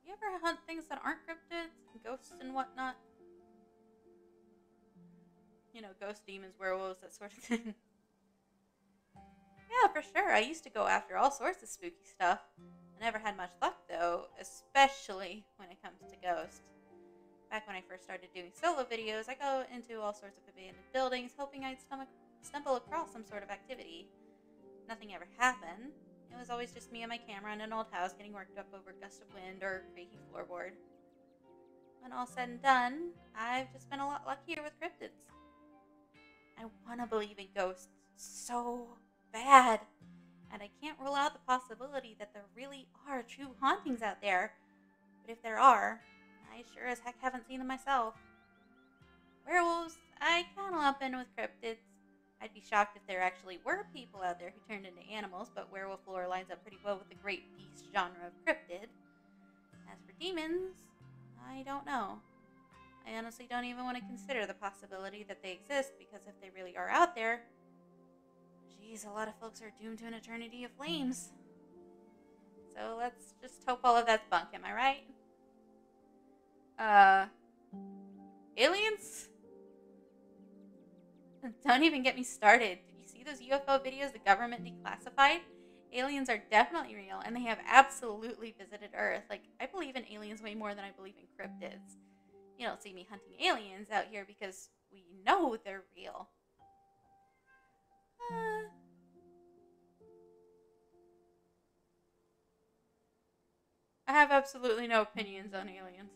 You ever hunt things that aren't cryptids, ghosts and whatnot? You know, ghosts, demons, werewolves, that sort of thing. Yeah, for sure. I used to go after all sorts of spooky stuff. I never had much luck, though, especially when it comes to ghosts. Back when I first started doing solo videos, I go into all sorts of abandoned buildings, hoping I'd stumble across some sort of activity. Nothing ever happened. It was always just me and my camera in an old house getting worked up over gusts of wind or creaky floorboard. When all said and done, I've just been a lot luckier with cryptids. I want to believe in ghosts so bad, and I can't rule out the possibility that there really are true hauntings out there. But if there are, I sure as heck haven't seen them myself. Werewolves, I kind of lump in with cryptids. I'd be shocked if there actually were people out there who turned into animals, but werewolf lore lines up pretty well with the great beast genre of cryptid. As for demons, I don't know. I honestly don't even want to consider the possibility that they exist, because if they really are out there, geez, a lot of folks are doomed to an eternity of flames. So let's just hope all of that's bunk, am I right? Aliens? Don't even get me started. Did you see those UFO videos the government declassified? Aliens are definitely real, and they have absolutely visited Earth. Like, I believe in aliens way more than I believe in cryptids. You don't see me hunting aliens out here because we know they're real. I have absolutely no opinions on aliens.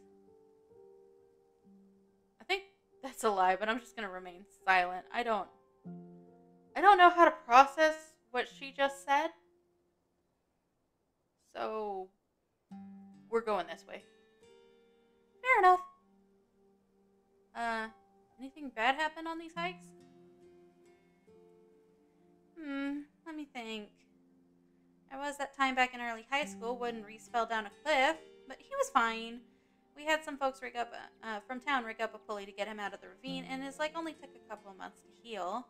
I think that's a lie, but I'm just going to remain silent. I don't know how to process what she just said. So, we're going this way. Fair enough. Anything bad happen on these hikes? Let me think. There was that time back in early high school when Reese fell down a cliff, but he was fine. We had some folks from town rig up a pulley to get him out of the ravine, and his leg only took a couple of months to heal.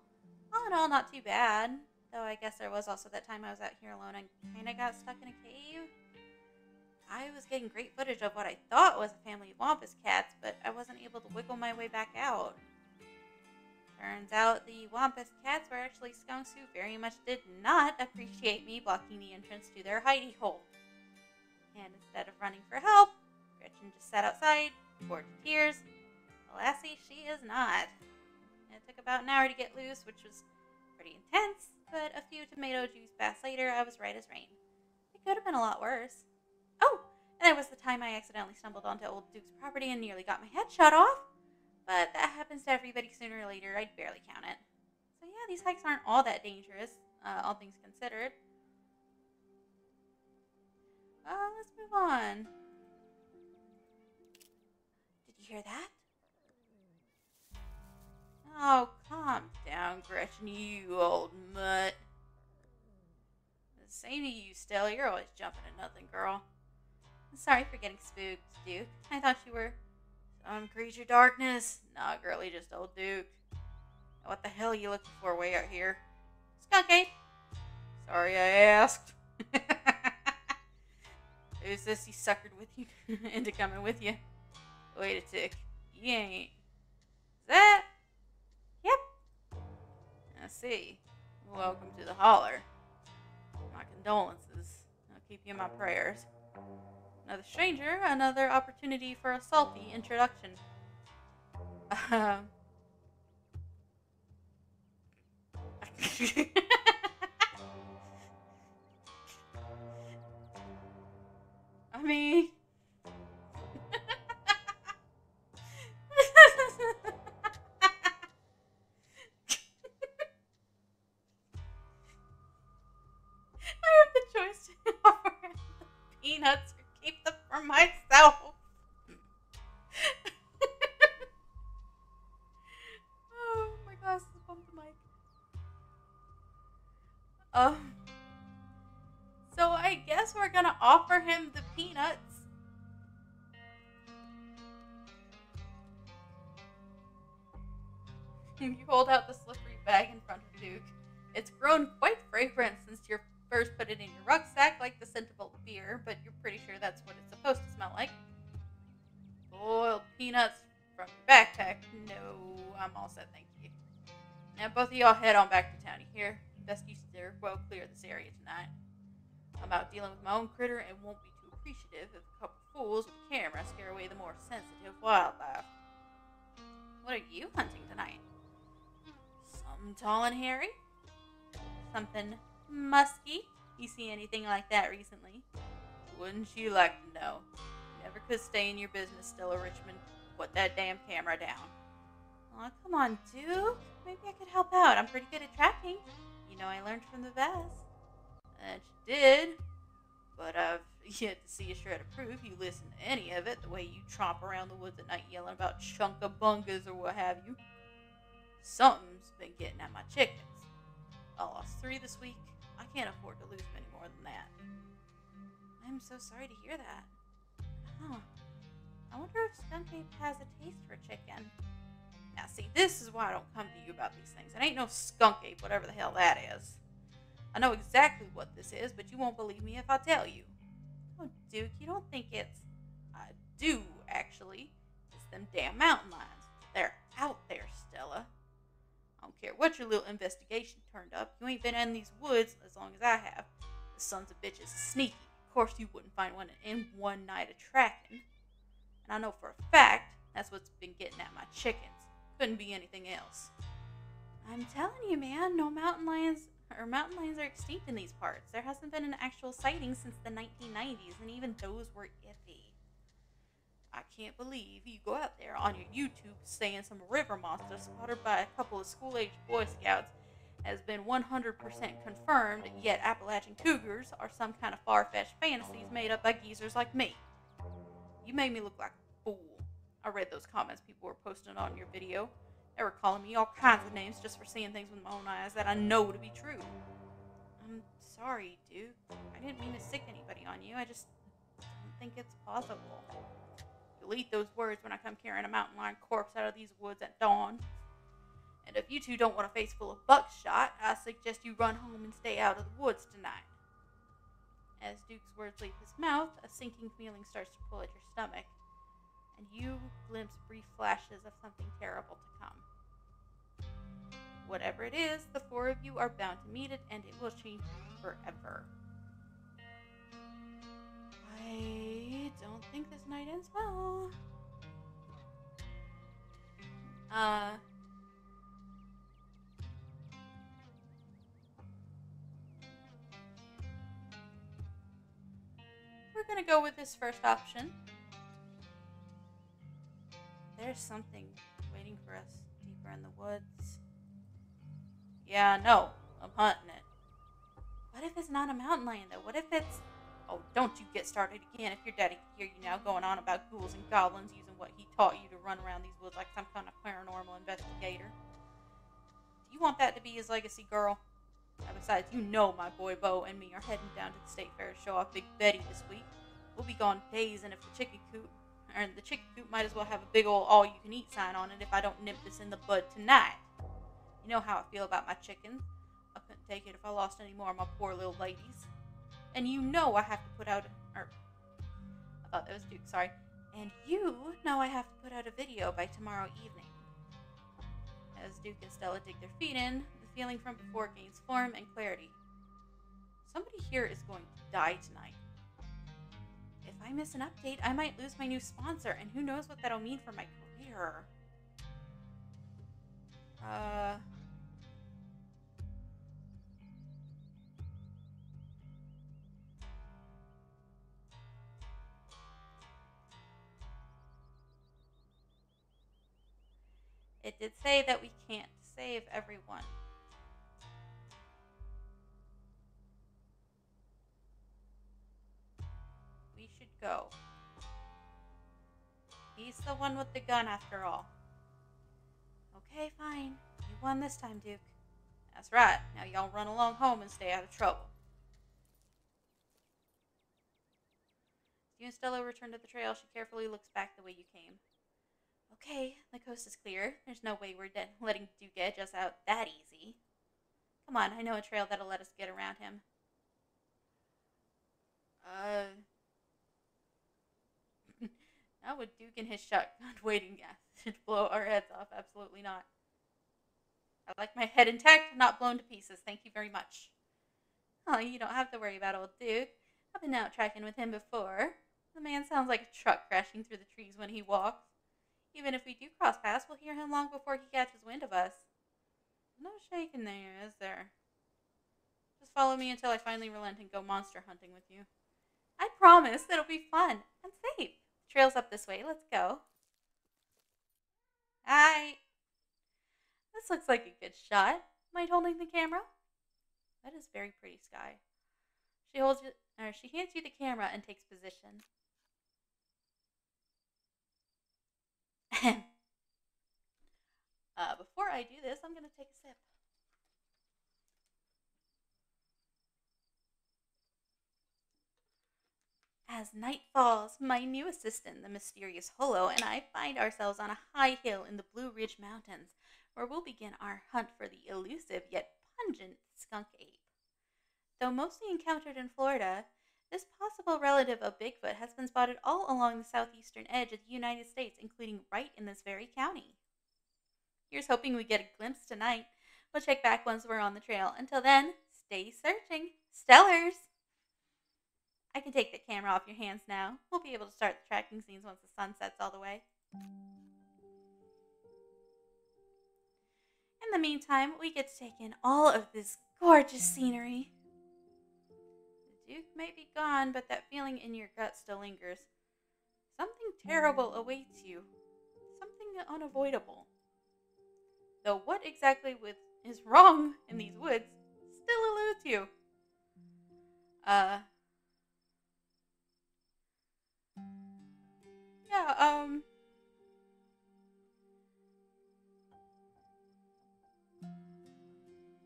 All in all, not too bad. Though I guess there was also that time I was out here alone and kinda got stuck in a cave. I was getting great footage of what I thought was a family of wampus cats, but I wasn't able to wiggle my way back out. Turns out the wampus cats were actually skunks who very much did not appreciate me blocking the entrance to their hidey hole. And instead of running for help, Gretchen just sat outside, bored to tears. Lassie, she is not. It took about an hour to get loose, which was pretty intense, but a few tomato juice baths later, I was right as rain. It could have been a lot worse. Oh, and that was the time I accidentally stumbled onto old Duke's property and nearly got my head shot off. But that happens to everybody sooner or later. I'd barely count it. So yeah, these hikes aren't all that dangerous, all things considered. Let's move on. Did you hear that? Oh, calm down, Gretchen, you old mutt. Same to you, Stella. You're always jumping at nothing, girl. I'm sorry for getting spooked, Duke. I thought you were some creature darkness. Nah, girlie, just old Duke. What the hell are you looking for way out here? Skunk ape. Sorry I asked. Who's this he suckered with you into coming with you? Wait a tick. You ain't. Is that? Yep. I see. Welcome to the holler. My condolences. I'll keep you in my prayers. Another stranger, another opportunity for a salty introduction. I mean... I have the choice to offer him the peanuts or keep them for myself. Oh my gosh, this bumped the mic. So I guess we're gonna offer him the peanuts. You hold out the slippery bag in front of Duke. It's grown quite fragrant since you first put it in your rucksack, like the scent of old beer, but you're pretty sure that's what it's supposed to smell like. Boiled peanuts from your backpack. No, I'm all set, thank you. Now both of y'all head on back to town. You hear? Best you steer well clear of this area tonight. I'm out dealing with my own critter and won't be too appreciative if a couple fools with a camera scare away the more sensitive wildlife. What are you hunting tonight? Something tall and hairy? Something musky? You see anything like that recently? Wouldn't you like to know? Never could stay in your business, Stella Richmond. Put that damn camera down. Aw, come on, Duke. Maybe I could help out. I'm pretty good at tracking. You know, I learned from the best. And you did. But I've yet to see a shred of proof you listen to any of it, the way you tromp around the woods at night yelling about chunk-a-bungas or what have you. Something's been getting at my chickens. I lost 3 this week. I can't afford to lose many more than that. I'm so sorry to hear that. Huh. I wonder if Skunk Ape has a taste for chicken. Now see, this is why I don't come to you about these things. It ain't no Skunk Ape, whatever the hell that is. I know exactly what this is, but you won't believe me if I tell you. Oh, Duke, you don't think it's... I do, actually. It's them damn mountain lions. They're out there, Stella. I don't care what your little investigation turned up. You ain't been in these woods as long as I have. The sons of bitches is sneaky. Of course you wouldn't find one in one night of tracking. And I know for a fact that's what's been getting at my chickens. Couldn't be anything else. I'm telling you, man, mountain lions are extinct in these parts. There hasn't been an actual sighting since the 1990s, and even those were iffy. I can't believe you go out there on your YouTube saying some river monster spotted by a couple of school-aged Boy Scouts has been 100% confirmed, yet Appalachian cougars are some kind of far-fetched fantasies made up by geezers like me. You made me look like a fool. I read those comments people were posting on your video. They were calling me all kinds of names just for seeing things with my own eyes that I know to be true. I'm sorry, dude. I didn't mean to sick anybody on you. I just don't think it's possible. You'll eat those words when I come carrying a mountain lion corpse out of these woods at dawn. And if you two don't want a face full of buckshot, I suggest you run home and stay out of the woods tonight. As Duke's words leave his mouth, a sinking feeling starts to pull at your stomach, and you glimpse brief flashes of something terrible to come. Whatever it is, the 4 of you are bound to meet it, and it will change forever. I don't think this night ends well. We're gonna go with this first option. There's something waiting for us deeper in the woods. Yeah, I know. I'm hunting it. What if it's not a mountain lion, though? What if it's... Oh, don't you get started again if your daddy can hear you now going on about ghouls and goblins using what he taught you to run around these woods like some kind of paranormal investigator. Do you want that to be his legacy, girl? And besides, you know my boy Bo and me are heading down to the state fair to show off Big Betty this week. We'll be gone days, and if the chicken coop might as well have a big old all-you-can-eat sign on it if I don't nip this in the bud tonight. You know how I feel about my chickens. I couldn't take it if I lost any more of my poor little ladies. And you know I have to put out I thought that was Duke, sorry. And you know I have to put out a video by tomorrow evening. As Duke and Stella dig their feet in, the feeling from before gains form and clarity. Somebody here is going to die tonight. If I miss an update, I might lose my new sponsor, and who knows what that'll mean for my career. It did say that we can't save everyone. We should go. He's the one with the gun after all. Okay, fine. You won this time, Duke. That's right. Now y'all run along home and stay out of trouble. As you and Stella return to the trail, she carefully looks back the way you came. Okay, the coast is clear. There's no way we're letting Duke edge us out that easy. Come on, I know a trail that'll let us get around him. Not with Duke and his shotgun waiting to blow our heads off. Absolutely not. I like my head intact, not blown to pieces. Thank you very much. Oh, you don't have to worry about old Duke. I've been out tracking with him before. The man sounds like a truck crashing through the trees when he walks. Even if we do cross paths, we'll hear him long before he catches wind of us. No shaking there, is there? Just follow me until I finally relent and go monster hunting with you. I promise it'll be fun and safe. The trail's up this way. Let's go. Hi. This looks like a good shot. Mind holding the camera? That is very pretty, Sky. She hands you the camera and takes position. Before I do this, I'm going to take a sip. As night falls, my new assistant, the mysterious Holo, and I find ourselves on a high hill in the Blue Ridge Mountains, where we'll begin our hunt for the elusive yet pungent skunk ape. Though mostly encountered in Florida, this possible relative of Bigfoot has been spotted all along the southeastern edge of the United States, including right in this very county. Here's hoping we get a glimpse tonight. We'll check back once we're on the trail. Until then, stay searching. Stellars! I can take the camera off your hands now. We'll be able to start the tracking scenes once the sun sets all the way. In the meantime, we get to take in all of this gorgeous scenery. The Duke may be gone, but that feeling in your gut still lingers. Something terrible awaits you. Something unavoidable. Though what exactly is wrong in these woods still eludes you.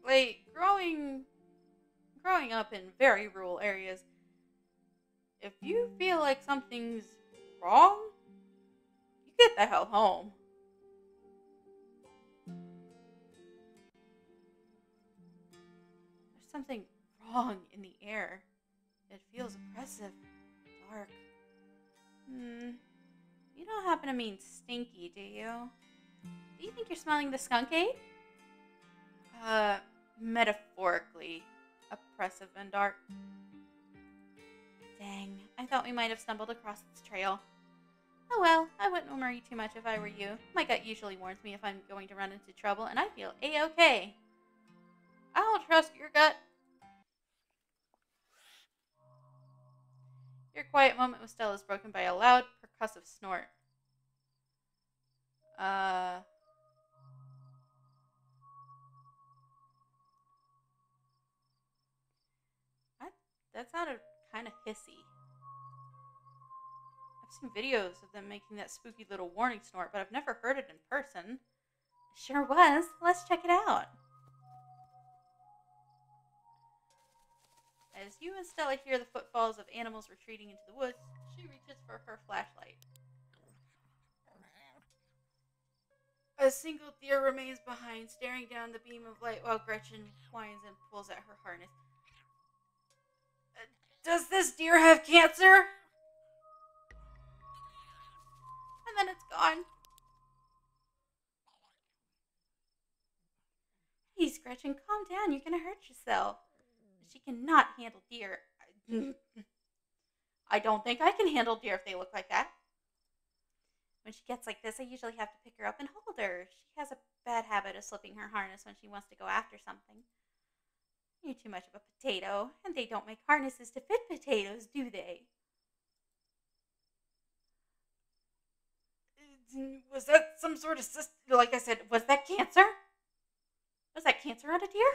Like, growing up in very rural areas, if you feel like something's wrong, you get the hell home. There's something wrong in the air. It feels oppressive, dark. You don't happen to mean stinky, do you? Do you think you're smelling the skunk ape? Metaphorically oppressive and dark. Dang, I thought we might have stumbled across this trail. Oh well, I wouldn't worry too much if I were you. My gut usually warns me if I'm going to run into trouble, and I feel A-okay. I'll trust your gut. Your quiet moment with Stella is broken by a loud, percussive snort. That sounded kind of hissy. I've seen videos of them making that spooky little warning snort, but I've never heard it in person. It sure was. Let's check it out. As you and Stella hear the footfalls of animals retreating into the woods, she reaches for her flashlight. A single deer remains behind, staring down the beam of light while Gretchen whines and pulls at her harness. Does this deer have cancer? And then it's gone. Please, Gretchen, calm down. You're going to hurt yourself. She cannot handle deer. I don't think I can handle deer if they look like that. When she gets like this, I usually have to pick her up and hold her. She has a bad habit of slipping her harness when she wants to go after something. You're too much of a potato, and they don't make harnesses to fit potatoes, do they? Was that some sort of like I said, was that cancer? Was that cancer on a deer?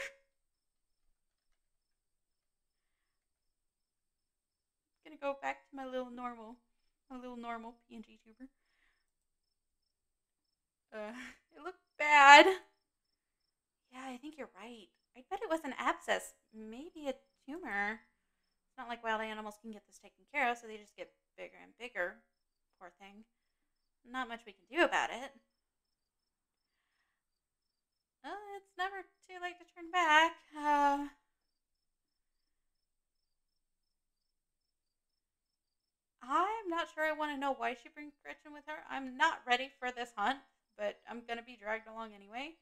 I'm gonna go back to my little normal PNG tuber. It looked bad. Yeah, I think you're right. I bet it was an abscess, maybe a tumor. It's not like wild animals can get this taken care of, so they just get bigger and bigger. Poor thing. Not much we can do about it. It's never too late to turn back. I'm not sure I want to know why she brings Gretchen with her. I'm not ready for this hunt, but I'm going to be dragged along anyway.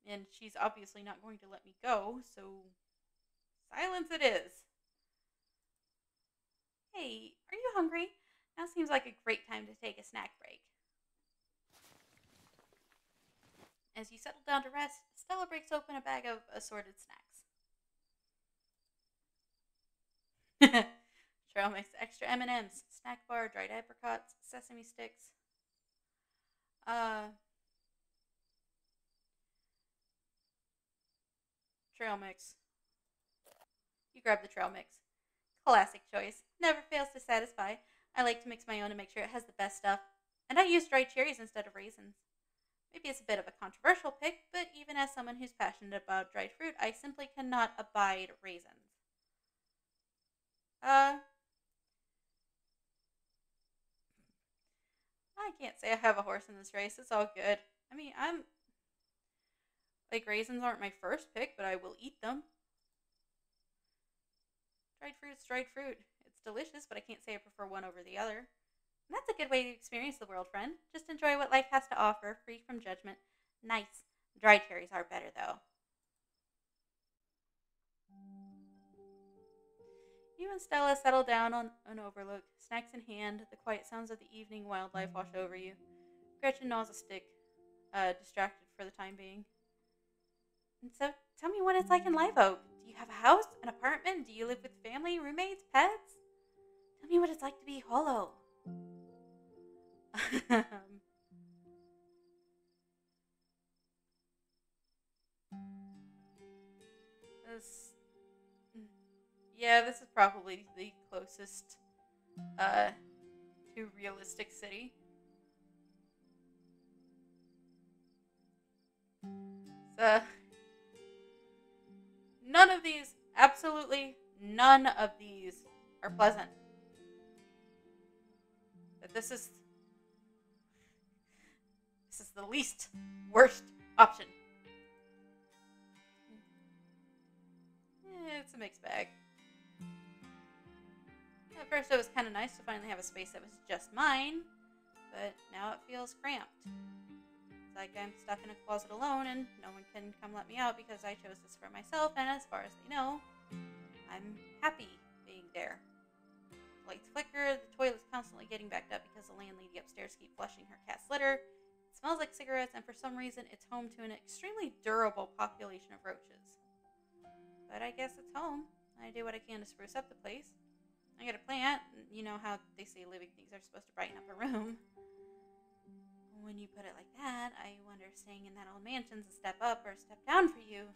And she's obviously not going to let me go, so silence it is. Hey, are you hungry? Now seems like a great time to take a snack break. As you settle down to rest, Stella breaks open a bag of assorted snacks. Trail mix, extra M&Ms, snack bar, dried apricots, sesame sticks. Uh, Trail mix. You grab the trail mix. Classic choice. Never fails to satisfy. I like to mix my own and make sure it has the best stuff. And I use dried cherries instead of raisins. Maybe it's a bit of a controversial pick, but even as someone who's passionate about dried fruit, I simply cannot abide raisins. Uh, I can't say I have a horse in this race. It's all good. I mean, raisins aren't my first pick, but I will eat them. Dried fruit's dried fruit. It's delicious, but I can't say I prefer one over the other. And that's a good way to experience the world, friend. Just enjoy what life has to offer, free from judgment. Nice. Dried cherries are better, though. You and Stella settle down on an overlook, snacks in hand, the quiet sounds of the evening wildlife wash over you. Gretchen gnaws a stick, distracted for the time being. And so, tell me what it's like in Live Oak. Do you have a house, an apartment? Do you live with family, roommates, pets? Tell me what it's like to be hollow. this, this is probably the closest to realistic city. So, none of these, absolutely none of these are pleasant. But this is the least worst option. It's a mixed bag. At first it was kind of nice to finally have a space that was just mine, but now it feels cramped. It's like I'm stuck in a closet alone and no one can come let me out because I chose this for myself, and as far as they know, I'm happy being there. The lights flicker, the toilet's constantly getting backed up because the landlady upstairs keeps flushing her cat's litter. It smells like cigarettes, and for some reason it's home to an extremely durable population of roaches. But I guess it's home. I do what I can to spruce up the place. I got a plant. You know how they say living things are supposed to brighten up a room. When you put it like that, I wonder if staying in that old mansion's a step up or a step down for you.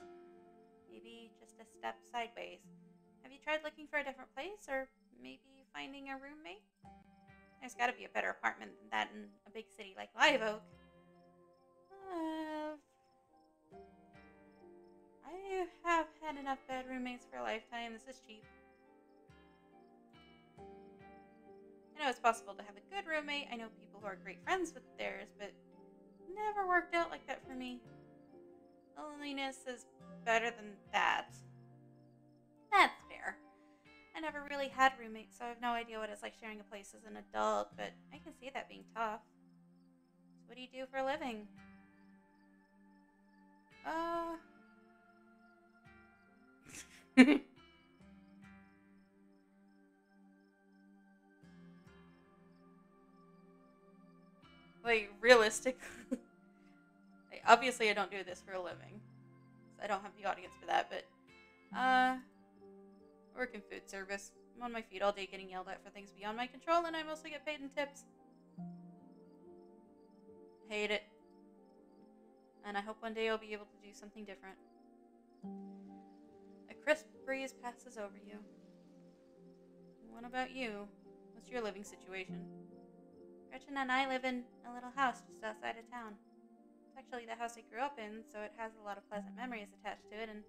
Maybe just a step sideways. Have you tried looking for a different place, or maybe finding a roommate? There's got to be a better apartment than that in a big city like Live Oak. I have had enough bad roommates for a lifetime. This is cheap. I know it's possible to have a good roommate. I know people who are great friends with theirs, but never worked out like that for me. Loneliness is better than that. That's fair. I never really had roommates, so I have no idea what it's like sharing a place as an adult, but I can see that being tough. So what do you do for a living? Like, realistic. Obviously I don't do this for a living. So I don't have the audience for that, but work in food service. I'm on my feet all day getting yelled at for things beyond my control, and I mostly get paid in tips. Hate it. And I hope one day I'll be able to do something different. A crisp breeze passes over you. What about you? What's your living situation? Gretchen and I live in a little house just outside of town. It's actually the house I grew up in, so it has a lot of pleasant memories attached to it, and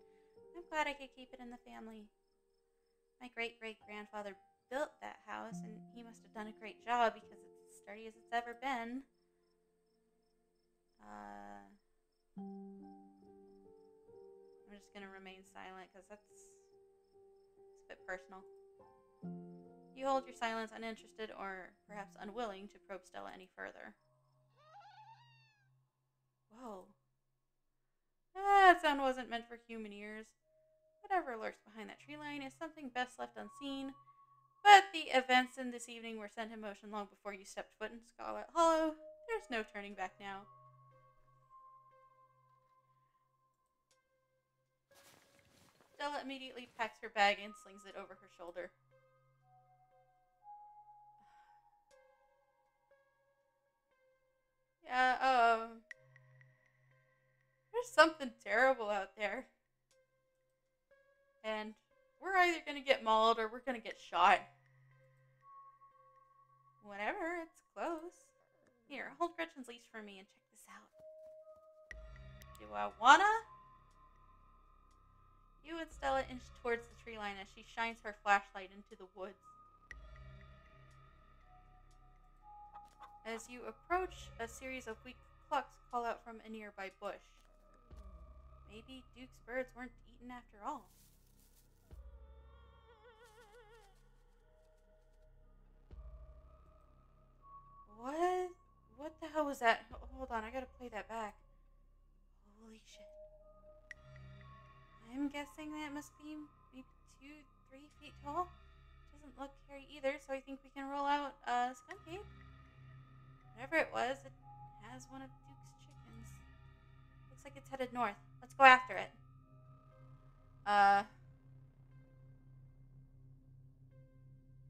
I'm glad I could keep it in the family. My great-great-grandfather built that house, and he must have done a great job because it's as sturdy as it's ever been. I'm just going to remain silent because it's a bit personal. You hold your silence uninterested or perhaps unwilling to probe Stella any further. Whoa. That sound wasn't meant for human ears. Whatever lurks behind that tree line is something best left unseen. But the events in this evening were set in motion long before you stepped foot in Scarlet Hollow. There's no turning back now. Stella immediately packs her bag and slings it over her shoulder. Yeah, there's something terrible out there. And we're either gonna get mauled or we're gonna get shot. Whatever, it's close. Here, hold Gretchen's leash for me and check this out. Do I wanna? You and Stella inch towards the tree line as she shines her flashlight into the woods. As you approach, a series of weak clucks call out from a nearby bush. Maybe Duke's birds weren't eaten after all. What the hell was that? Hold on, I gotta play that back. Holy shit. I'm guessing that must be maybe 2-3 feet tall. Doesn't look hairy either, so I think we can roll out Skunk. Whatever it was, it has one of Duke's chickens. Looks like it's headed north. Let's go after it.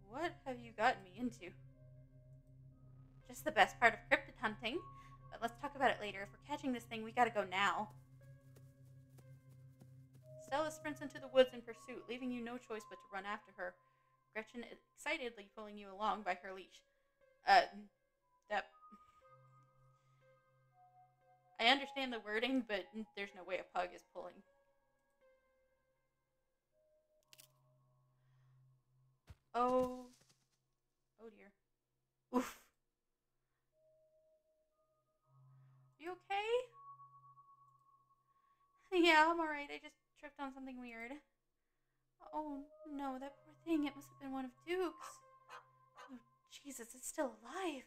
What have you gotten me into? Just the best part of cryptid hunting. But let's talk about it later. If we're catching this thing, we gotta go now. Stella sprints into the woods in pursuit, leaving you no choice but to run after her. Gretchen excitedly pulling you along by her leash. I understand the wording, but there's no way a pug is pulling. Oh dear. Oof. You okay? Yeah, I'm alright. I just tripped on something weird. Oh no, that poor thing. It must have been one of Duke's. Oh, Jesus, it's still alive.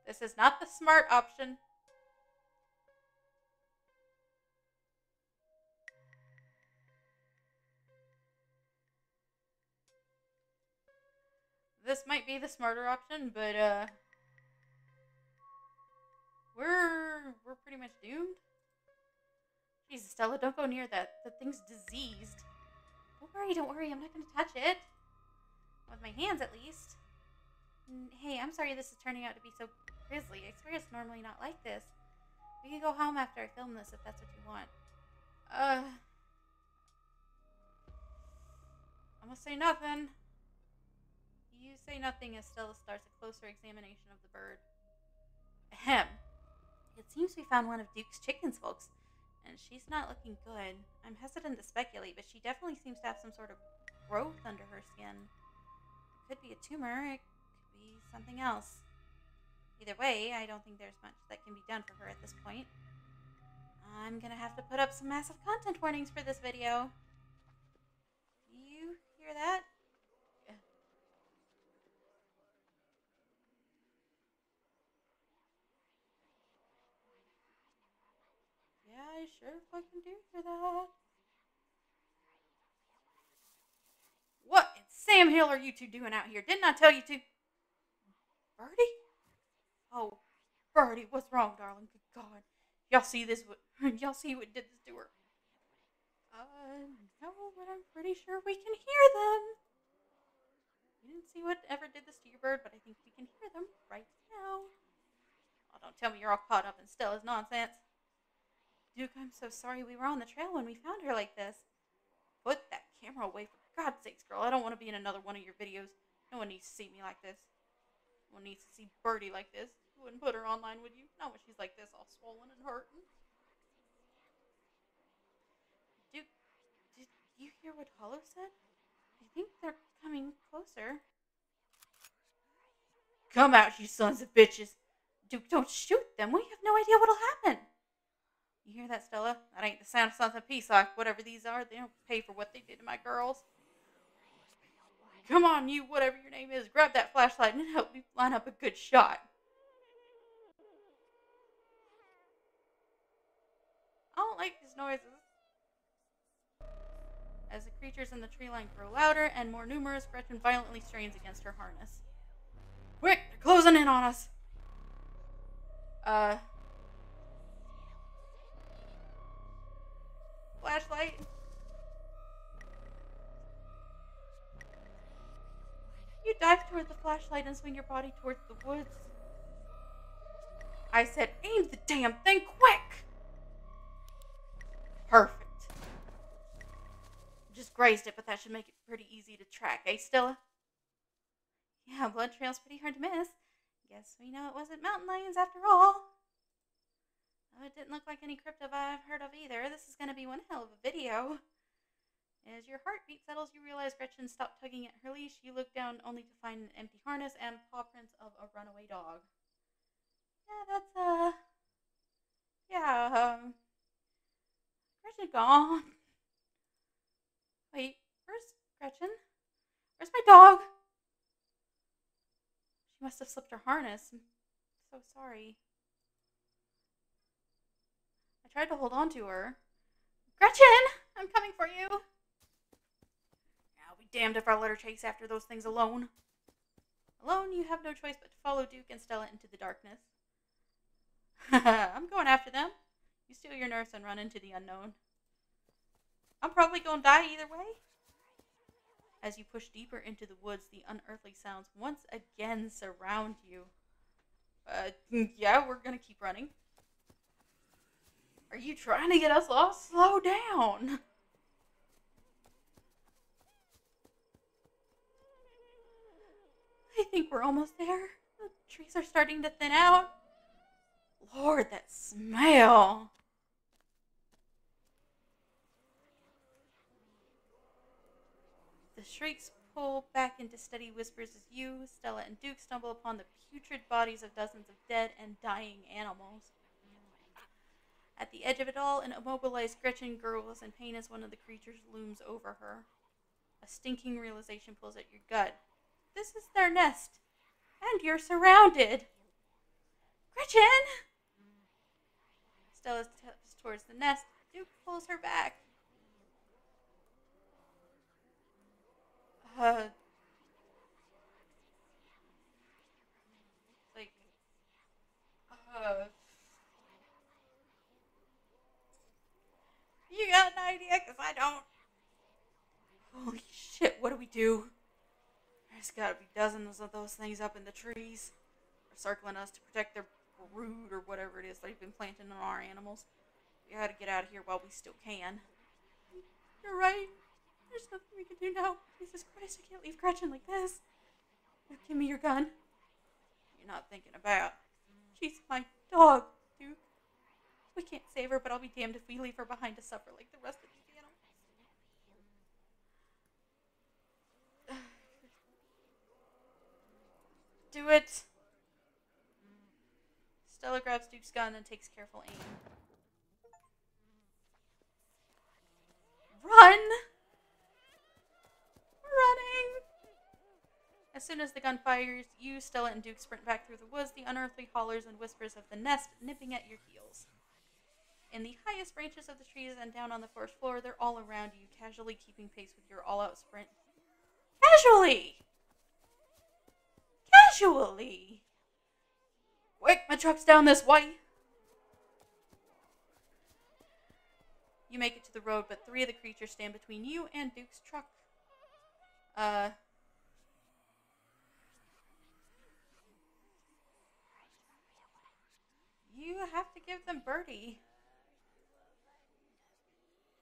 This is not the smart option. This might be the smarter option, but we're pretty much doomed. Jesus, Stella, don't go near that. The thing's diseased. Don't worry. I'm not going to touch it. With my hands, at least. Hey, I'm sorry this is turning out to be so grisly. I swear it's normally not like this. We can go home after I film this if that's what you want. I'm gonna say nothing. You say nothing as Stella starts a closer examination of the bird. Ahem. It seems we found one of Duke's chickens, folks. And she's not looking good. I'm hesitant to speculate, but she definitely seems to have some sort of growth under her skin. It could be a tumor. It could be something else. Either way, I don't think there's much that can be done for her at this point. I'm gonna have to put up some massive content warnings for this video. Do you hear that? Yeah, I sure fucking do hear that. What in Sam Hill are you two doing out here? Didn't I tell you to? Birdie? Oh, Birdie, what's wrong, darling? Good God. Y'all see this? Y'all see what did this to her? No, but I'm pretty sure we can hear them. We didn't see whatever did this to your bird, but I think we can hear them right now. Oh, don't tell me you're all caught up in Stella's nonsense. Duke, I'm so sorry we were on the trail when we found her like this. Put that camera away, for God's sakes, girl. I don't want to be in another one of your videos. No one needs to see me like this. No one needs to see Birdie like this. You wouldn't put her online, would you? Not when she's like this, all swollen and hurting. Duke, did you hear what Hollow said? I think they're coming closer. Come out, you sons of bitches. Duke, don't shoot them. We have no idea what'll happen. You hear that, Stella? That ain't the sound of Sons of Peace. Whatever these are, they don't pay for what they did to my girls. Come on, you, whatever your name is, grab that flashlight and help me line up a good shot. I don't like these noises. As the creatures in the tree line grow louder and more numerous, Gretchen violently strains against her harness. Quick! They're closing in on us! Flashlight? You dive toward the flashlight and swing your body towards the woods. I said, aim the damn thing quick! Perfect. Just grazed it, but that should make it pretty easy to track, eh, Stella? Yeah, blood trail's pretty hard to miss. Guess we know it wasn't mountain lions after all. Oh, it didn't look like any cryptid I've heard of either. This is going to be one hell of a video. As your heartbeat settles, you realize Gretchen stopped tugging at her leash. You look down only to find an empty harness and paw prints of a runaway dog. Yeah, Gretchen gone. Wait, where's Gretchen? Where's my dog? She must have slipped her harness. I'm so sorry. I tried to hold on to her. Gretchen! I'm coming for you! I'll be damned if I let her chase after those things alone. Alone, you have no choice but to follow Duke and Stella into the darkness. I'm going after them. You steal your nurse and run into the unknown. I'm probably going to die either way. As you push deeper into the woods, the unearthly sounds once again surround you. Yeah, we're going to keep running. Are you trying to get us lost? Slow down. I think we're almost there. The trees are starting to thin out. Lord, that smell. The shrieks pull back into steady whispers as you, Stella, and Duke stumble upon the putrid bodies of dozens of dead and dying animals. At the edge of it all, an immobilized Gretchen gurgles in pain as one of the creatures looms over her. A stinking realization pulls at your gut. This is their nest, and you're surrounded. Gretchen! Stella steps towards the nest. Duke pulls her back. You got an idea? Because I don't. Holy shit, what do we do? There's gotta be dozens of those things up in the trees. They're circling us to protect their brood or whatever it is they've been planting on our animals. We gotta get out of here while we still can. You're right. There's nothing we can do now. Jesus Christ, I can't leave Gretchen like this. Give me your gun. You're not thinking about. She's my dog, Duke. We can't save her, but I'll be damned if we leave her behind to suffer like the rest of these animals. Do it. Stella grabs Duke's gun and takes careful aim. Run! Running! As soon as the gun fires, you, Stella, and Duke sprint back through the woods, the unearthly hollers and whispers of the nest nipping at your heels. In the highest branches of the trees and down on the forest floor, they're all around you, casually keeping pace with your all-out sprint. Casually! Casually! Quick, my truck's down this way! You make it to the road, but 3 of the creatures stand between you and Duke's truck. You have to give them Birdie.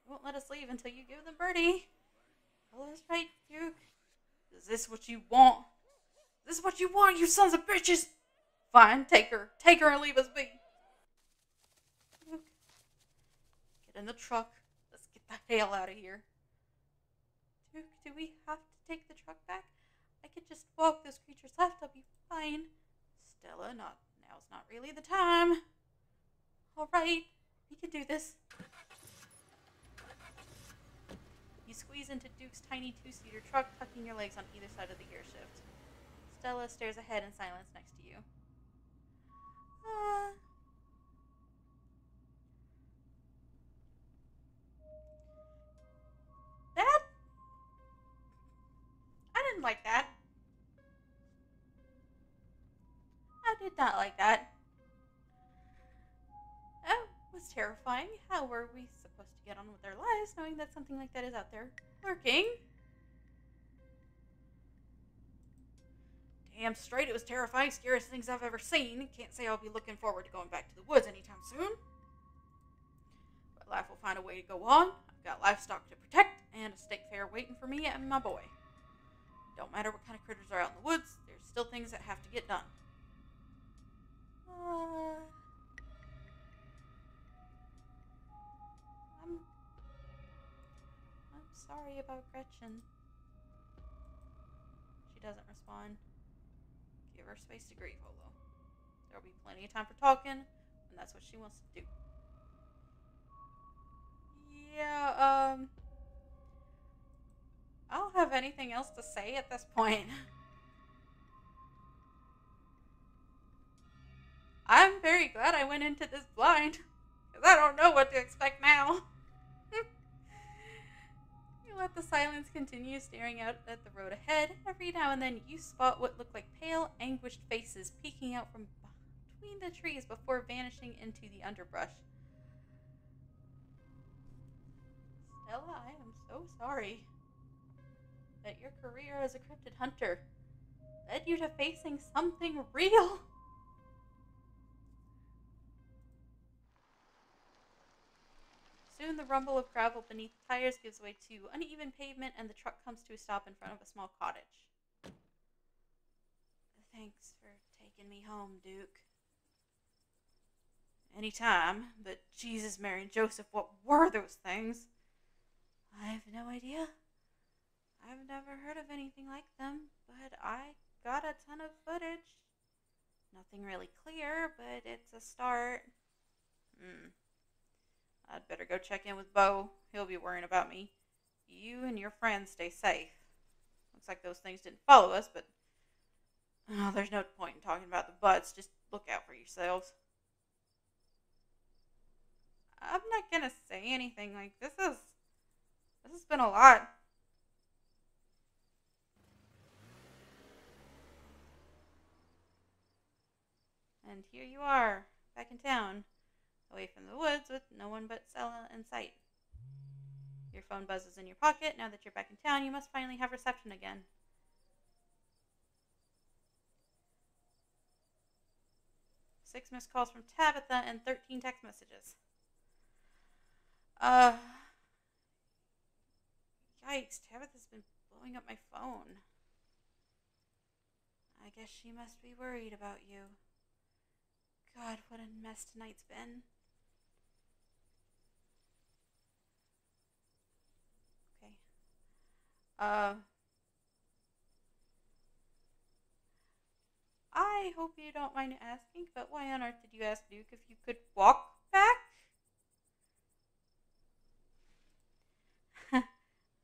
They won't let us leave until you give them Birdie. Tell us right, Duke. Is this what you want? Is this what you want, you sons of bitches? Fine, take her. Take her and leave us be. Duke, get in the truck. Let's get the hell out of here. Duke, do we have to take the truck back? I could just walk. Those creatures left. I'll be fine. Stella, now's not really the time. All right, we can do this. You squeeze into Duke's tiny 2-seater truck, tucking your legs on either side of the gear shift. Stella stares ahead in silence next to you. That like that. I did not like that. That was terrifying. How were we supposed to get on with our lives knowing that something like that is out there lurking? Damn straight, it was terrifying. Scariest things I've ever seen. Can't say I'll be looking forward to going back to the woods anytime soon. But life will find a way to go on. I've got livestock to protect and a state fair waiting for me and my boy. Don't matter what kind of critters are out in the woods, there's still things that have to get done. I'm sorry about Gretchen. She doesn't respond. Give her space to grieve, Holo. There'll be plenty of time for talking, and that's what she wants to do. Yeah, I don't have anything else to say at this point. I'm very glad I went into this blind, because I don't know what to expect now. You let the silence continue, staring out at the road ahead. Every now and then you spot what look like pale, anguished faces peeking out from between the trees before vanishing into the underbrush. Stella, I am so sorry that your career as a cryptid hunter led you to facing something real. Soon the rumble of gravel beneath the tires gives way to uneven pavement and the truck comes to a stop in front of a small cottage. Thanks for taking me home, Duke. Anytime, but Jesus, Mary, and Joseph, what were those things? I have no idea. I've never heard of anything like them, but I got a ton of footage. Nothing really clear, but it's a start. I'd better go check in with Bo. He'll be worrying about me. You and your friends stay safe. Looks like those things didn't follow us, but there's no point in talking about the butts. Just look out for yourselves. I'm not gonna say anything. Like, this has been a lot. And here you are, back in town, away from the woods with no one but Stella in sight. Your phone buzzes in your pocket. Now that you're back in town, you must finally have reception again. Six missed calls from Tabitha and 13 text messages. Yikes, Tabitha's been blowing up my phone. I guess she must be worried about you. God, what a mess tonight's been. Okay. I hope you don't mind asking, but why on earth did you ask Duke if you could walk back?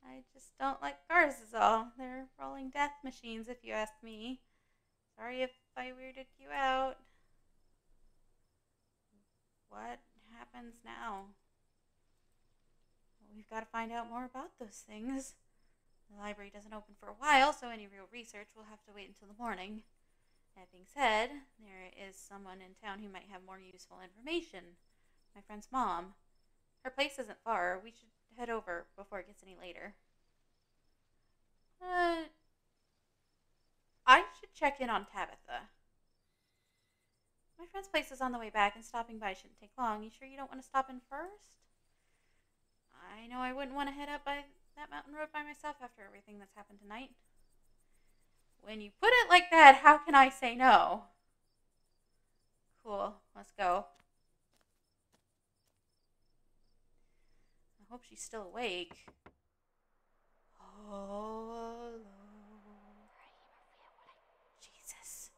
I just don't like cars is all. They're rolling death machines if you ask me. Sorry if I weirded you out. What happens now? Well, we've got to find out more about those things. The library doesn't open for a while, so any real research will have to wait until the morning. That being said, there is someone in town who might have more useful information. My friend's mom. Her place isn't far. We should head over before it gets any later. I should check in on Tabitha. My friend's place is on the way back, and stopping by shouldn't take long. You sure you don't want to stop in first? I know I wouldn't want to head up by that mountain road by myself after everything that's happened tonight. When you put it like that, how can I say no? Cool, let's go. I hope she's still awake. Oh, Jesus.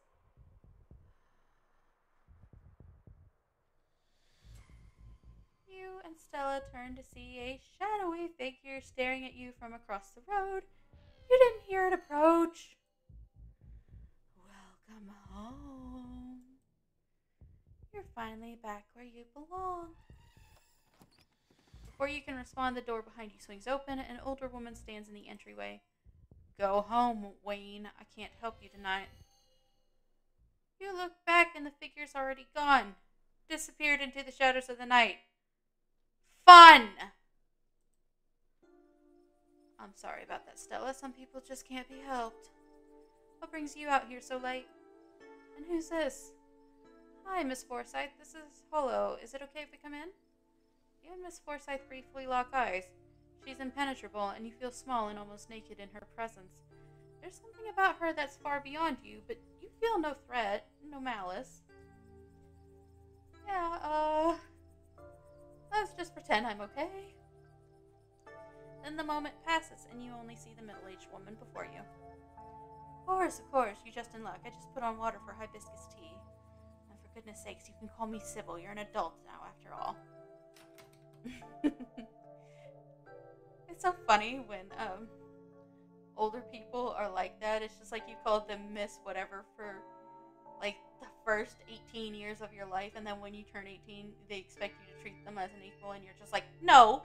You and Stella turn to see a shadowy figure staring at you from across the road. You didn't hear it approach. Welcome home. You're finally back where you belong. Before you can respond, the door behind you swings open. An older woman stands in the entryway. Go home, Wayne. I can't help you tonight. You look back and the figure's already gone. Disappeared into the shadows of the night. Fun! I'm sorry about that, Stella. Some people just can't be helped. What brings you out here so late? And who's this? Hi, Miss Forsythe. This is Hollow. Is it okay if we come in? You and Miss Forsythe briefly lock eyes. She's impenetrable, and you feel small and almost naked in her presence. There's something about her that's far beyond you, but you feel no threat, no malice. Yeah, let's just pretend I'm okay. Then the moment passes, and you only see the middle-aged woman before you. Of course, you're just in luck. I just put on water for hibiscus tea. And for goodness sakes, you can call me Sybil. You're an adult now, after all. It's so funny when older people are like that. It's just like you called them Miss whatever for like the first 18 years of your life, and then when you turn 18, they expect you to treat them as an equal, and you're just like, no,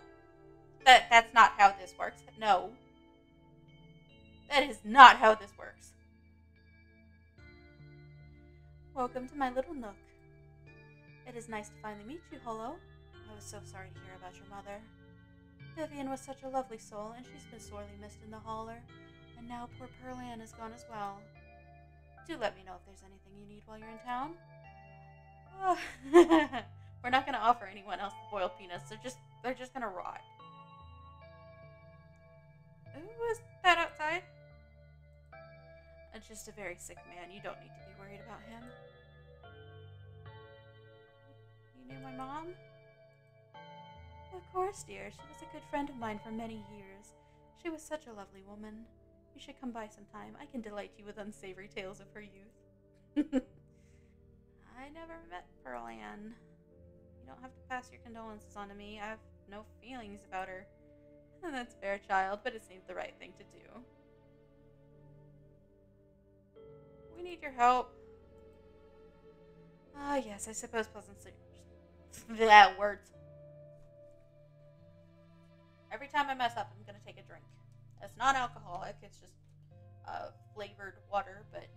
that's not how this works. No, that is not how this works. Welcome to my little nook. It is nice to finally meet you, Hollow. I was so sorry to hear about your mother. Vivian was such a lovely soul, and she's been sorely missed in the holler, and now poor Pearl Ann is gone as well. Do let me know if there's anything you need while you're in town. Oh. We're not going to offer anyone else the boiled peanuts. They're just going to rot. Who was that outside? Just a very sick man. You don't need to be worried about him. You knew my mom? Of course, dear. She was a good friend of mine for many years. She was such a lovely woman. You should come by sometime. I can delight you with unsavory tales of her youth. I never met Pearl Ann. You don't have to pass your condolences on to me. I have no feelings about her. That's fair, child, but it seemed the right thing to do. We need your help. Ah, yes, I suppose pleasant sleep. That words. Every time I mess up, I'm gonna take a drink. It's non-alcoholic. It's just flavored water. But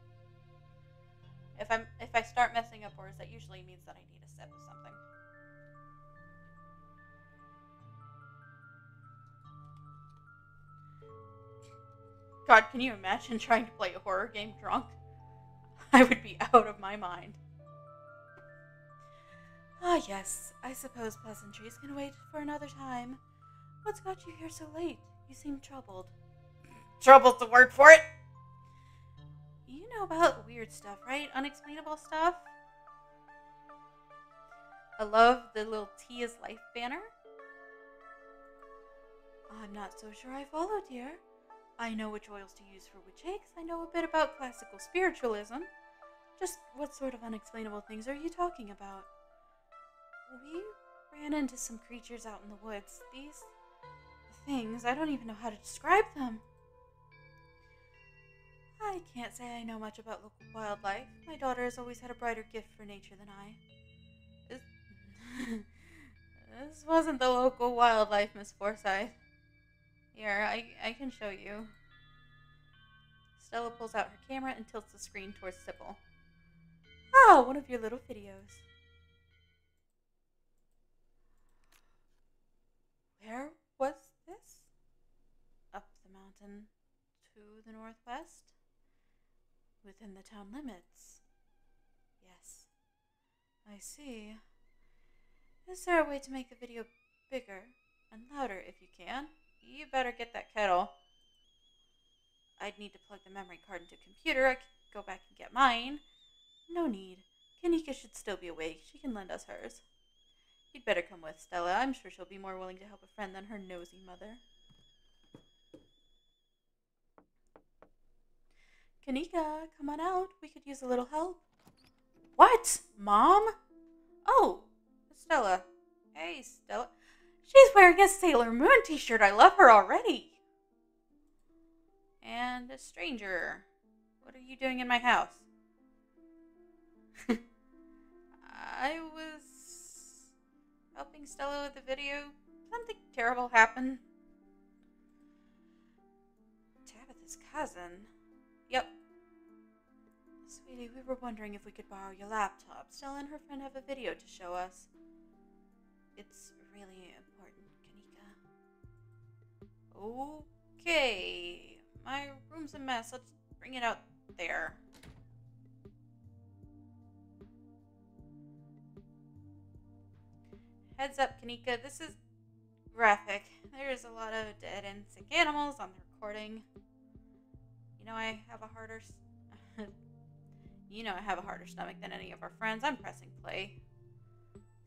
if I start messing up words, that usually means that I need a sip of something. God, can you imagine trying to play a horror game drunk? I would be out of my mind. Ah, yes. I suppose pleasantries can wait for another time. What's got you here so late? You seem troubled. Troubled's the word for it! You know about weird stuff, right? Unexplainable stuff? I love the little T is life banner. I'm not so sure I follow, dear. I know which oils to use for which aches. I know a bit about classical spiritualism. Just what sort of unexplainable things are you talking about? We ran into some creatures out in the woods. These things, I don't even know how to describe them. I can't say I know much about local wildlife. My daughter has always had a brighter gift for nature than I. This wasn't the local wildlife, Miss Forsythe. Here, I can show you. Stella pulls out her camera and tilts the screen towards Sybil. Ah, one of your little videos. Where was this? Up the mountain to the northwest? Within the town limits. Yes. I see. Is there a way to make the video bigger and louder if you can? You better get that kettle. I'd need to plug the memory card into a computer. I could go back and get mine. No need. Kanika should still be awake. She can lend us hers. You'd better come with, Stella. I'm sure she'll be more willing to help a friend than her nosy mother. Kanika, come on out. We could use a little help. What? Mom? Oh, Stella. Hey, Stella. She's wearing a Sailor Moon t-shirt. I love her already. And a stranger. What are you doing in my house? I was helping Stella with the video. Something terrible happened. Tabitha's Scarlet's cousin. Yep. Sweetie, we were wondering if we could borrow your laptop. Stella and her friend have a video to show us. It's really important, Kanika. Okay. My room's a mess. Let's bring it out there. Heads up, Kanika. This is graphic. There's a lot of dead and sick animals on the recording. You know I have a harder stomach than any of our friends. I'm pressing play.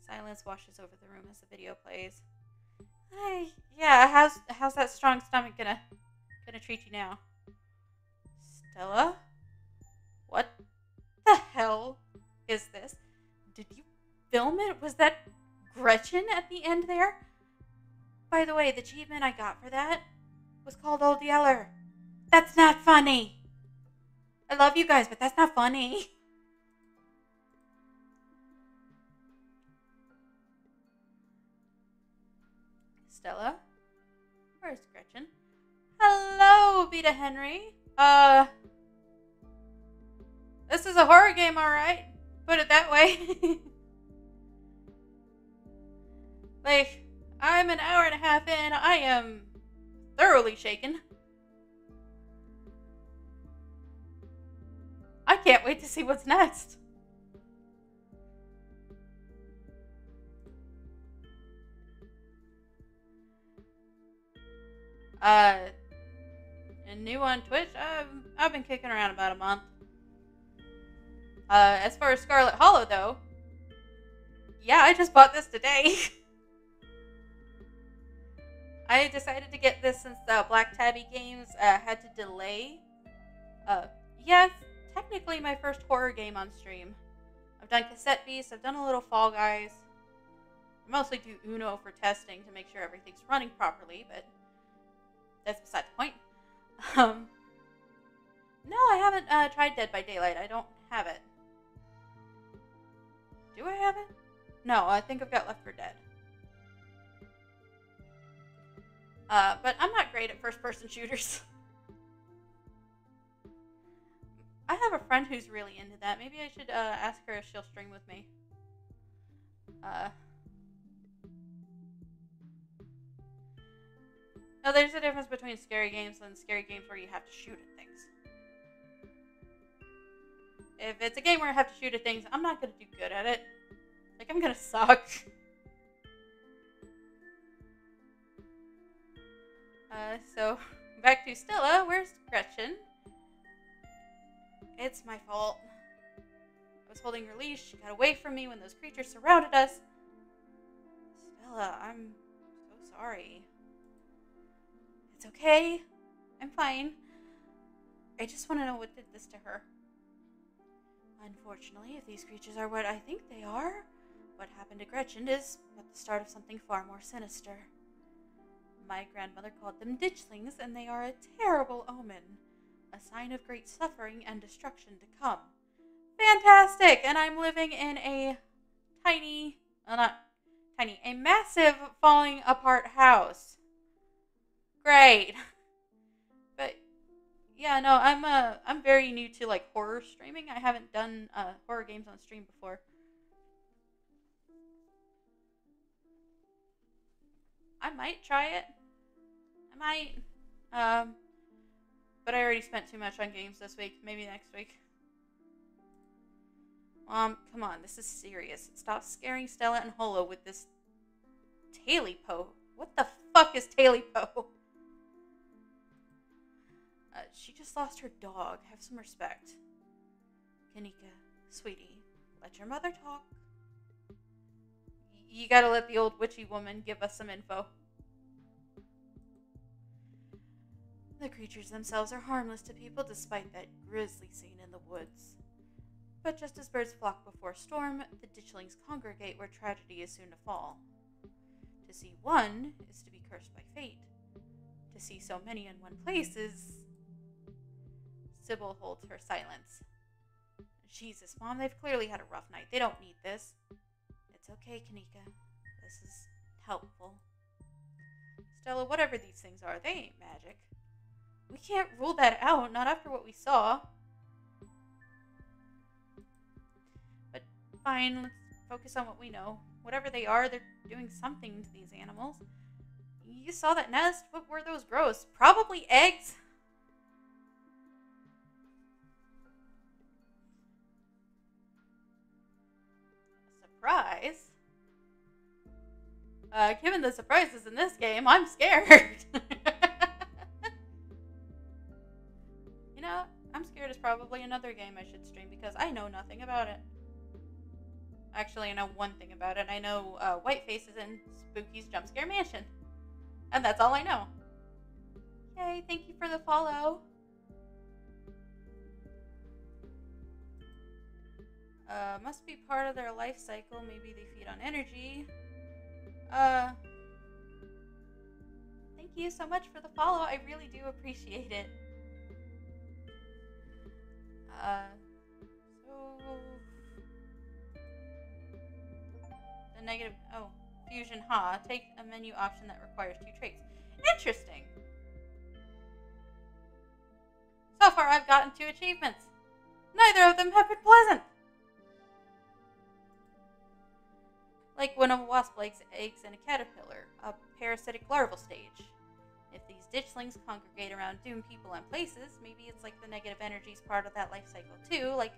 Silence washes over the room as the video plays. Hey, yeah, how's that strong stomach gonna treat you now? Stella? What the hell is this? Did you film it? Was that Gretchen at the end there? By the way, the achievement I got for that was called Old Yeller. That's not funny. I love you guys, but that's not funny. Stella? Where's Gretchen? Hello, Vita Henry. This is a horror game, alright? Put it that way. Like, I'm an hour and a half in. I am thoroughly shaken. I can't wait to see what's next. And new on Twitch, I've been kicking around about a month. As far as Scarlet Hollow, though, yeah, I just bought this today. I decided to get this since Black Tabby Games had to delay. Yeah, it's technically my first horror game on stream. I've done Cassette Beast, I've done a little Fall Guys. I mostly do Uno for testing to make sure everything's running properly, but that's beside the point. No, I haven't tried Dead by Daylight. I don't have it. Do I have it? No, I think I've got Left 4 Dead. But I'm not great at first-person shooters. I have a friend who's really into that. Maybe I should ask her if she'll stream with me. No, there's a difference between scary games and scary games where you have to shoot at things. If it's a game where I have to shoot at things, I'm not going to do good at it. Like, I'm going to suck. So, back to Stella. Where's Gretchen? It's my fault. I was holding her leash. She got away from me when those creatures surrounded us. Stella, I'm so sorry. It's okay. I'm fine. I just want to know what did this to her. Unfortunately, if these creatures are what I think they are, what happened to Gretchen is but the start of something far more sinister. My grandmother called them ditchlings, and they are a terrible omen. A sign of great suffering and destruction to come. Fantastic! And I'm living in a tiny, well, not tiny, a massive falling apart house. Great. But yeah, no, I'm very new to like horror streaming. I haven't done horror games on stream before. I might try it. I might. But I already spent too much on games this week. Maybe next week. Come on, this is serious. Stop scaring Stella and Holo with this Tailipo. What the fuck is Tailipo? She just lost her dog. Have some respect. Kanika, sweetie, let your mother talk. You gotta let the old witchy woman give us some info. The creatures themselves are harmless to people despite that grisly scene in the woods. But just as birds flock before a storm, the ditchlings congregate where tragedy is soon to fall. To see one is to be cursed by fate. To see so many in one place is... Sybil holds her silence. Jesus, Mom, they've clearly had a rough night. They don't need this. It's okay, Kanika. This is helpful. Stella, whatever these things are, they ain't magic. We can't rule that out, not after what we saw. But fine, let's focus on what we know. Whatever they are, they're doing something to these animals. You saw that nest? What were those gross? Probably eggs? Surprise? Given the surprises in this game, I'm scared. You know, I'm scared is probably another game I should stream because I know nothing about it. Actually, I know one thing about it. I know Whiteface is in Spooky's Jump Scare Mansion. And that's all I know. Yay, thank you for the follow. Must be part of their life cycle. Maybe they feed on energy. Thank you so much for the follow. I really do appreciate it. So... The negative... Oh, fusion, ha. Take a menu option that requires 2 traits. Interesting. So far, I've gotten 2 achievements. Neither of them have been pleasant. Like when a wasp lays eggs in a caterpillar, a parasitic larval stage. If these ditchlings congregate around doomed people and places, maybe it's like the negative energy's part of that life cycle too, like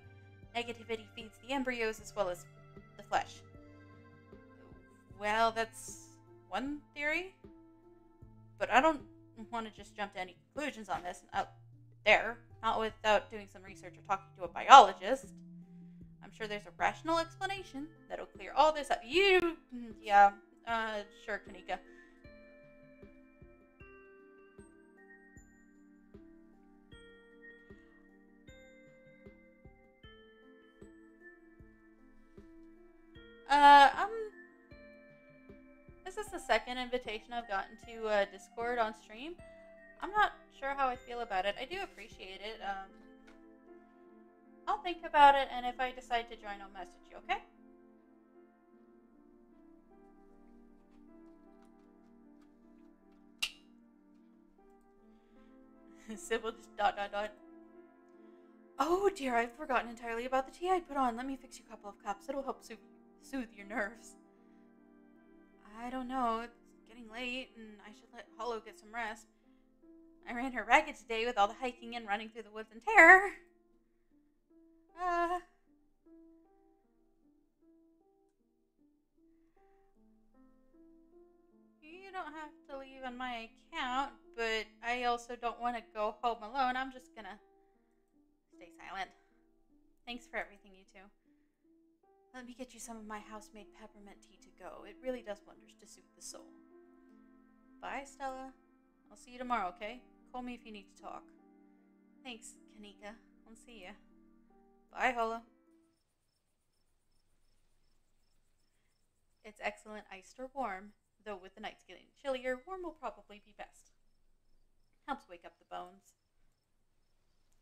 negativity feeds the embryos as well as the flesh. Well, that's one theory, but I don't want to just jump to any conclusions on this out there, not without doing some research or talking to a biologist. I'm sure there's a rational explanation that'll clear all this up. Yeah, sure, Kanika. This is the second invitation I've gotten to Discord on stream. I'm not sure how I feel about it. I do appreciate it. I'll think about it, and if I decide to join, I'll message you, okay? Sybil just ... Oh dear, I've forgotten entirely about the tea I put on. Let me fix you a couple of cups. It'll help soothe your nerves. I don't know. It's getting late, and I should let Hollow get some rest. I ran her ragged today with all the hiking and running through the woods in terror. You don't have to leave on my account, but I also don't want to go home alone. I'm just gonna stay silent. Thanks for everything, you two. Let me get you some of my house-made peppermint tea to go. It really does wonders to soothe the soul. Bye, Stella. I'll see you tomorrow, okay? Call me if you need to talk. Thanks, Kanika. I'll see ya. Bye, Hollow. It's excellent iced or warm, though with the nights getting chillier, warm will probably be best. Helps wake up the bones.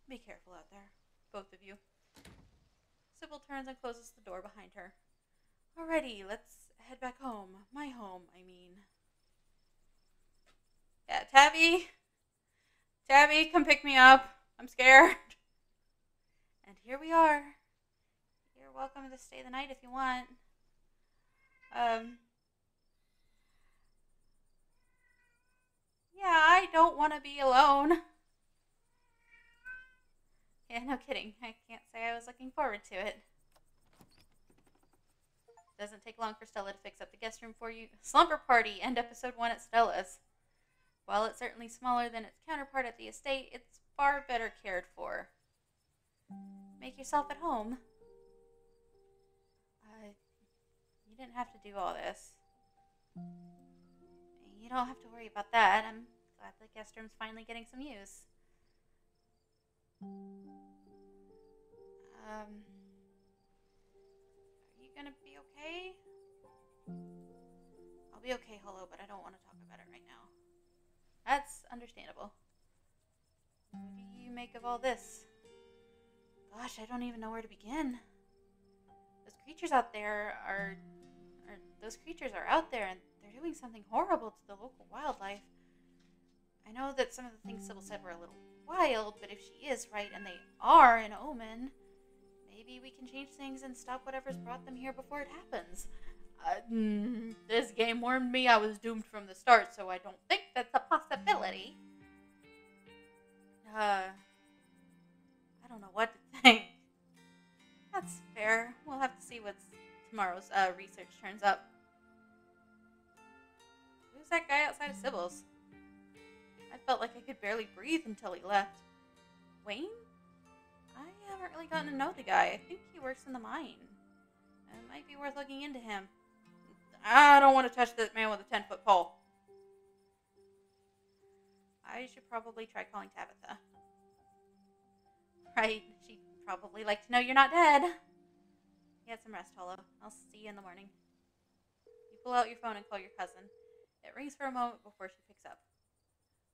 Be careful out there, both of you. Sybil turns and closes the door behind her. Alrighty, let's head back home. My home, I mean. Yeah, Tabby! Tabby, come pick me up. I'm scared. And here we are. You're welcome to stay the night if you want. Yeah, I don't want to be alone. Yeah, no kidding. I can't say I was looking forward to it. Doesn't take long for Stella to fix up the guest room for you. Slumber Party, end episode 1 at Stella's. While it's certainly smaller than its counterpart at the estate, it's far better cared for. Make yourself at home. You didn't have to do all this. You don't have to worry about that. I'm glad the guest room's finally getting some use. Are you gonna be okay? I'll be okay, Hollow, but I don't want to talk about it right now. That's understandable. What do you make of all this? Gosh, I don't even know where to begin. Those creatures out there are out there and they're doing something horrible to the local wildlife. I know that some of the things Sybil said were a little wild, but if she is right and they are an omen, maybe we can change things and stop whatever's brought them here before it happens. This game warned me I was doomed from the start, so I don't think that's a possibility. I don't know what to think. That's fair. We'll have to see what tomorrow's research turns up. Who's that guy outside of Sybil's? I felt like I could barely breathe until he left. Wayne? I haven't really gotten to know the guy. I think he works in the mine. It might be worth looking into him. I don't want to touch that man with a 10-foot pole. I should probably try calling Tabitha. Right, she'd probably like to know you're not dead. Get some rest, Hollow. I'll see you in the morning. You pull out your phone and call your cousin. It rings for a moment before she picks up.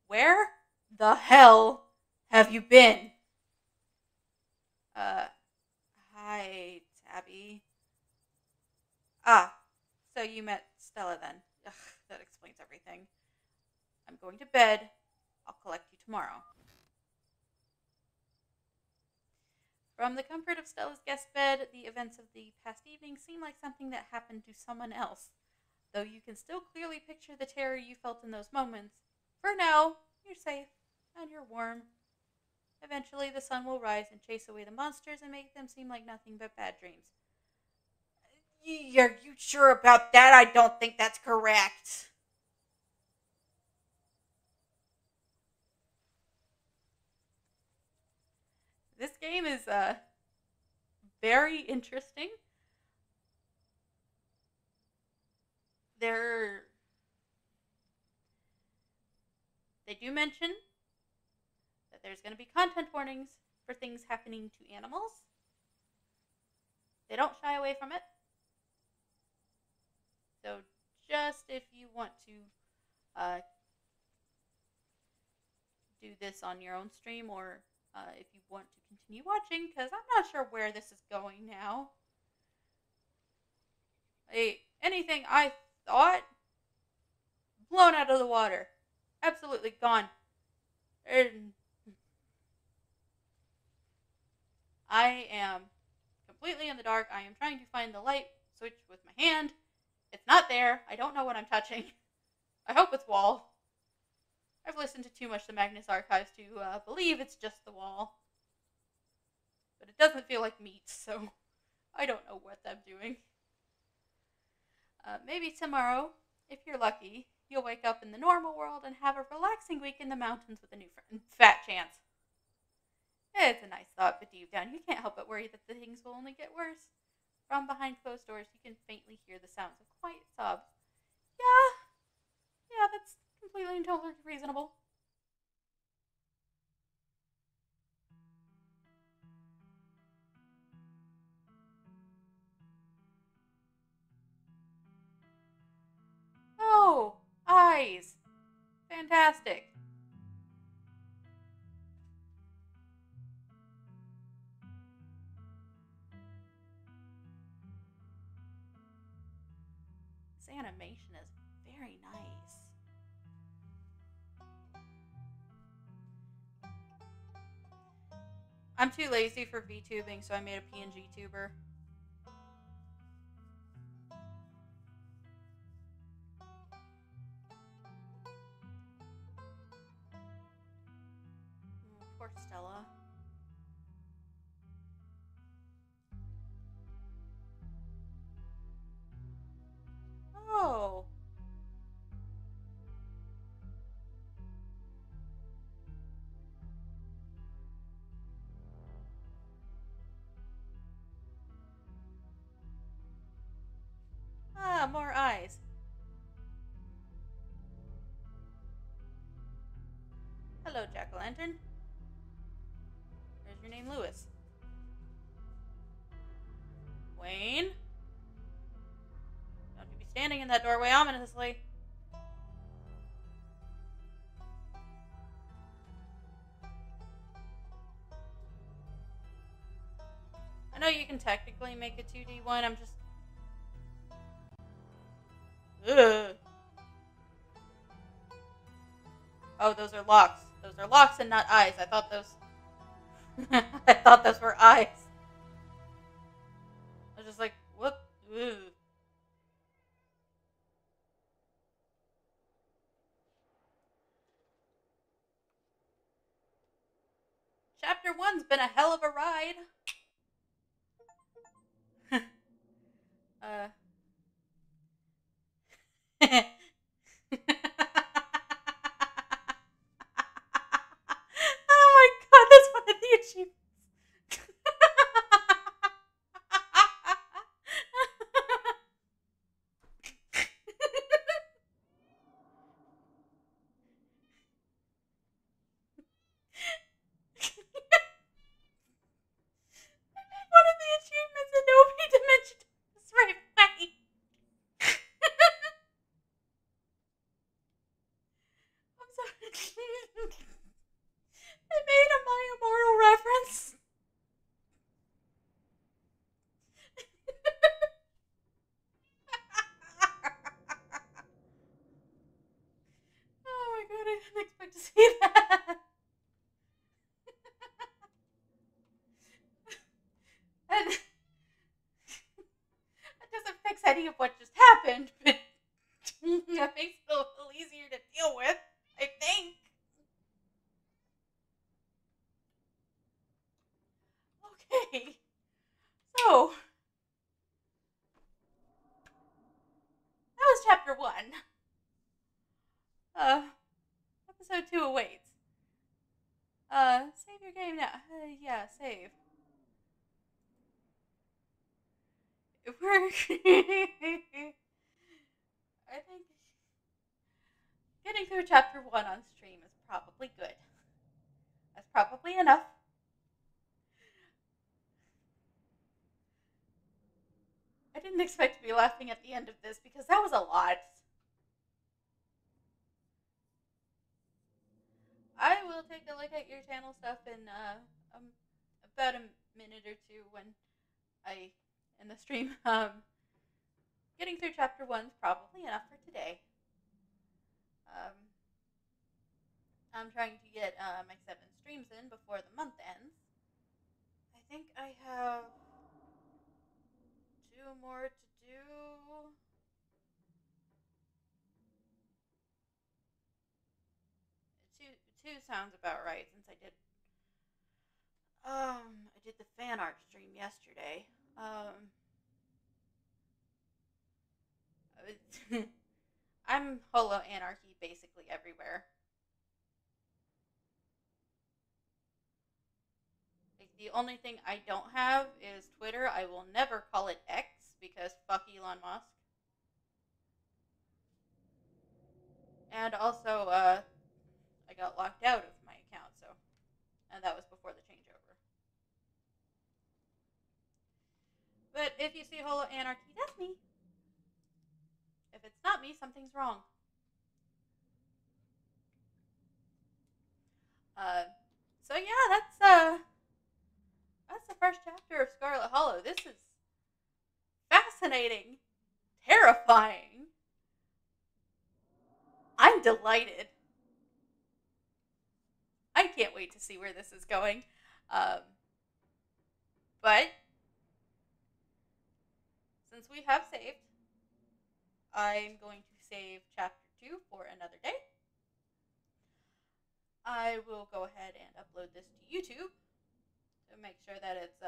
Where the hell have you been? Hi, Tabby. So you met Stella then. Ugh, that explains everything. I'm going to bed. I'll collect you tomorrow. From the comfort of Stella's guest bed, the events of the past evening seem like something that happened to someone else. Though you can still clearly picture the terror you felt in those moments, for now, you're safe and you're warm. Eventually, the sun will rise and chase away the monsters and make them seem like nothing but bad dreams. Are you sure about that? I don't think that's correct. This game is very interesting. They do mention that there's going to be content warnings for things happening to animals. They don't shy away from it. So just if you want to do this on your own stream, or if you want to continue watching, because I'm not sure where this is going now. Anything I thought, blown out of the water. Absolutely gone. I am completely in the dark. I am trying to find the light switch with my hand. It's not there. I don't know what I'm touching. I hope it's wall. I've listened to too much to Magnus Archives to believe it's just the wall. But it doesn't feel like meat, so I don't know what I'm doing. Maybe tomorrow, if you're lucky, you'll wake up in the normal world and have a relaxing week in the mountains with a new friend. Fat chance. It's a nice thought, but deep down, you can't help but worry that the things will only get worse. From behind closed doors, you can faintly hear the sounds of quiet sobs. Yeah, that's completely and totally reasonable. Oh, eyes. Fantastic. This animation is very nice. I'm too lazy for VTubing, so I made a PNG tuber. Poor Stella. Oh. More eyes. Hello, Jack-o'-lantern. There's your name, Lewis. Wayne? Don't you be standing in that doorway ominously. I know you can technically make a 2D one, I'm just... Ugh. Oh, those are locks. Those are locks and not eyes. I thought those... I thought those were eyes. I was just like, what? Ugh. Chapter 1's been a hell of a ride. uh... Oh my god, that's one of the achievements. One of the achievements and nobody mentioned this right away. I'm sorry. I made a My Immortal reference. Oh my god, I didn't expect to see that. And that doesn't fix any of what just happened, but it makes it a little easier to deal with, I think. Okay. So, that was chapter 1. Episode 2 awaits. Save your game now. Yeah, save. We're... I think getting through chapter 1 on stream is probably good. That's probably enough. I didn't expect to be laughing at the end of this because that was a lot. I will take a look at your channel stuff in about a minute or two when I end the stream. Getting through chapter 1 is probably enough for today. I'm trying to get my 7 streams in before the month ends. I think I have 2 more to do. 2 sounds about right since I did the fan art stream yesterday. I'm Holo Anarchy basically everywhere. Like, the only thing I don't have is Twitter. I will never call it X because fuck Elon Musk. And also, I got locked out of my account, so, and that was before the changeover. But if you see Holo Anarchy, that's me. If it's not me, something's wrong. So yeah, that's the first chapter of Scarlet Hollow. This is fascinating, terrifying. I'm delighted. I can't wait to see where this is going. But since we have saved, I'm going to save chapter 2 for another day. I will go ahead and upload this to YouTube to make sure that it's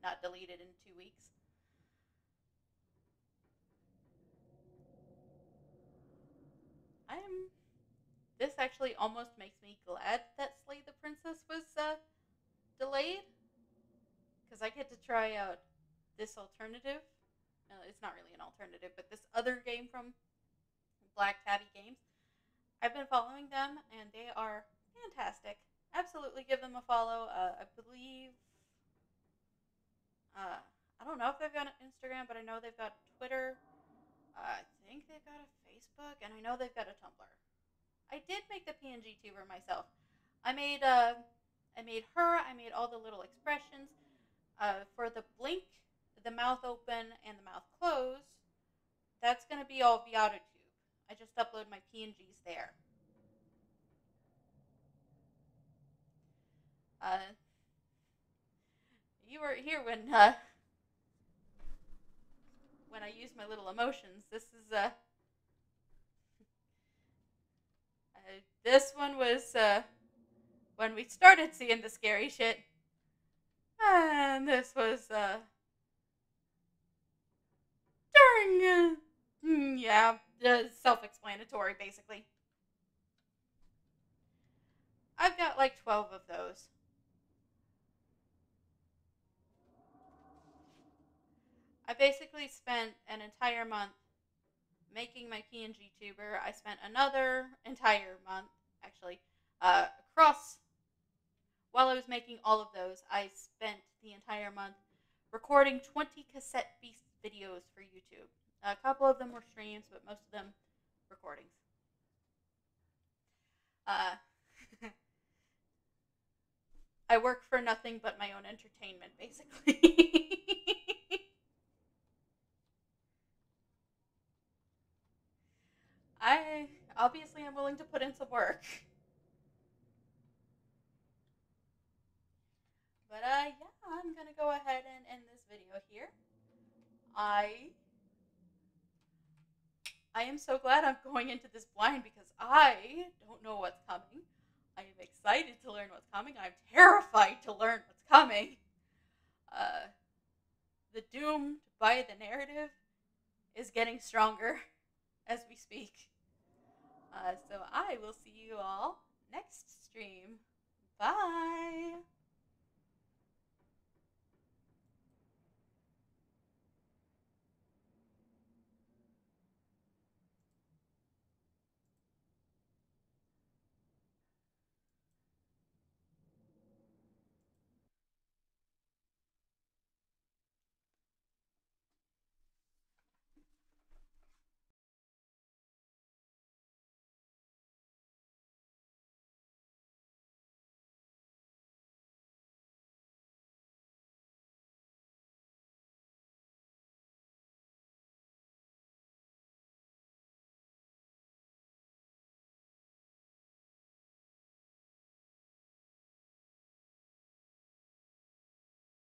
not deleted in 2 weeks. This actually almost makes me glad that Slay the Princess was delayed, because I get to try out this alternative. It's not really an alternative, but this other game from Black Tabby Games. I've been following them, and they are fantastic. Absolutely give them a follow. I believe... I don't know if they've got an Instagram, but I know they've got Twitter. I think they've got a Facebook, and I know they've got a Tumblr. I did make the PNG tuber myself. I made her. I made all the little expressions. For the blink, the mouth open, and the mouth close, that's going to be all via AutoTube. I just upload my PNGs there. Uh, you were here when I used my little emotions. This one was when we started seeing the scary shit, and this was during. Yeah, self-explanatory, basically. I've got like 12 of those. I basically spent an entire month making my PNG tuber. I spent another entire month, actually, across. While I was making all of those, I spent the entire month recording 20 cassette beast videos for YouTube. A couple of them were streams, but most of them recordings. I work for nothing but my own entertainment, basically. I obviously am willing to put in some work. But yeah, I'm gonna go ahead and end this video here. I am so glad I'm going into this blind because I don't know what's coming. I am excited to learn what's coming. I'm terrified to learn what's coming. The doom by the narrative is getting stronger as we speak. So I will see you all next stream. Bye!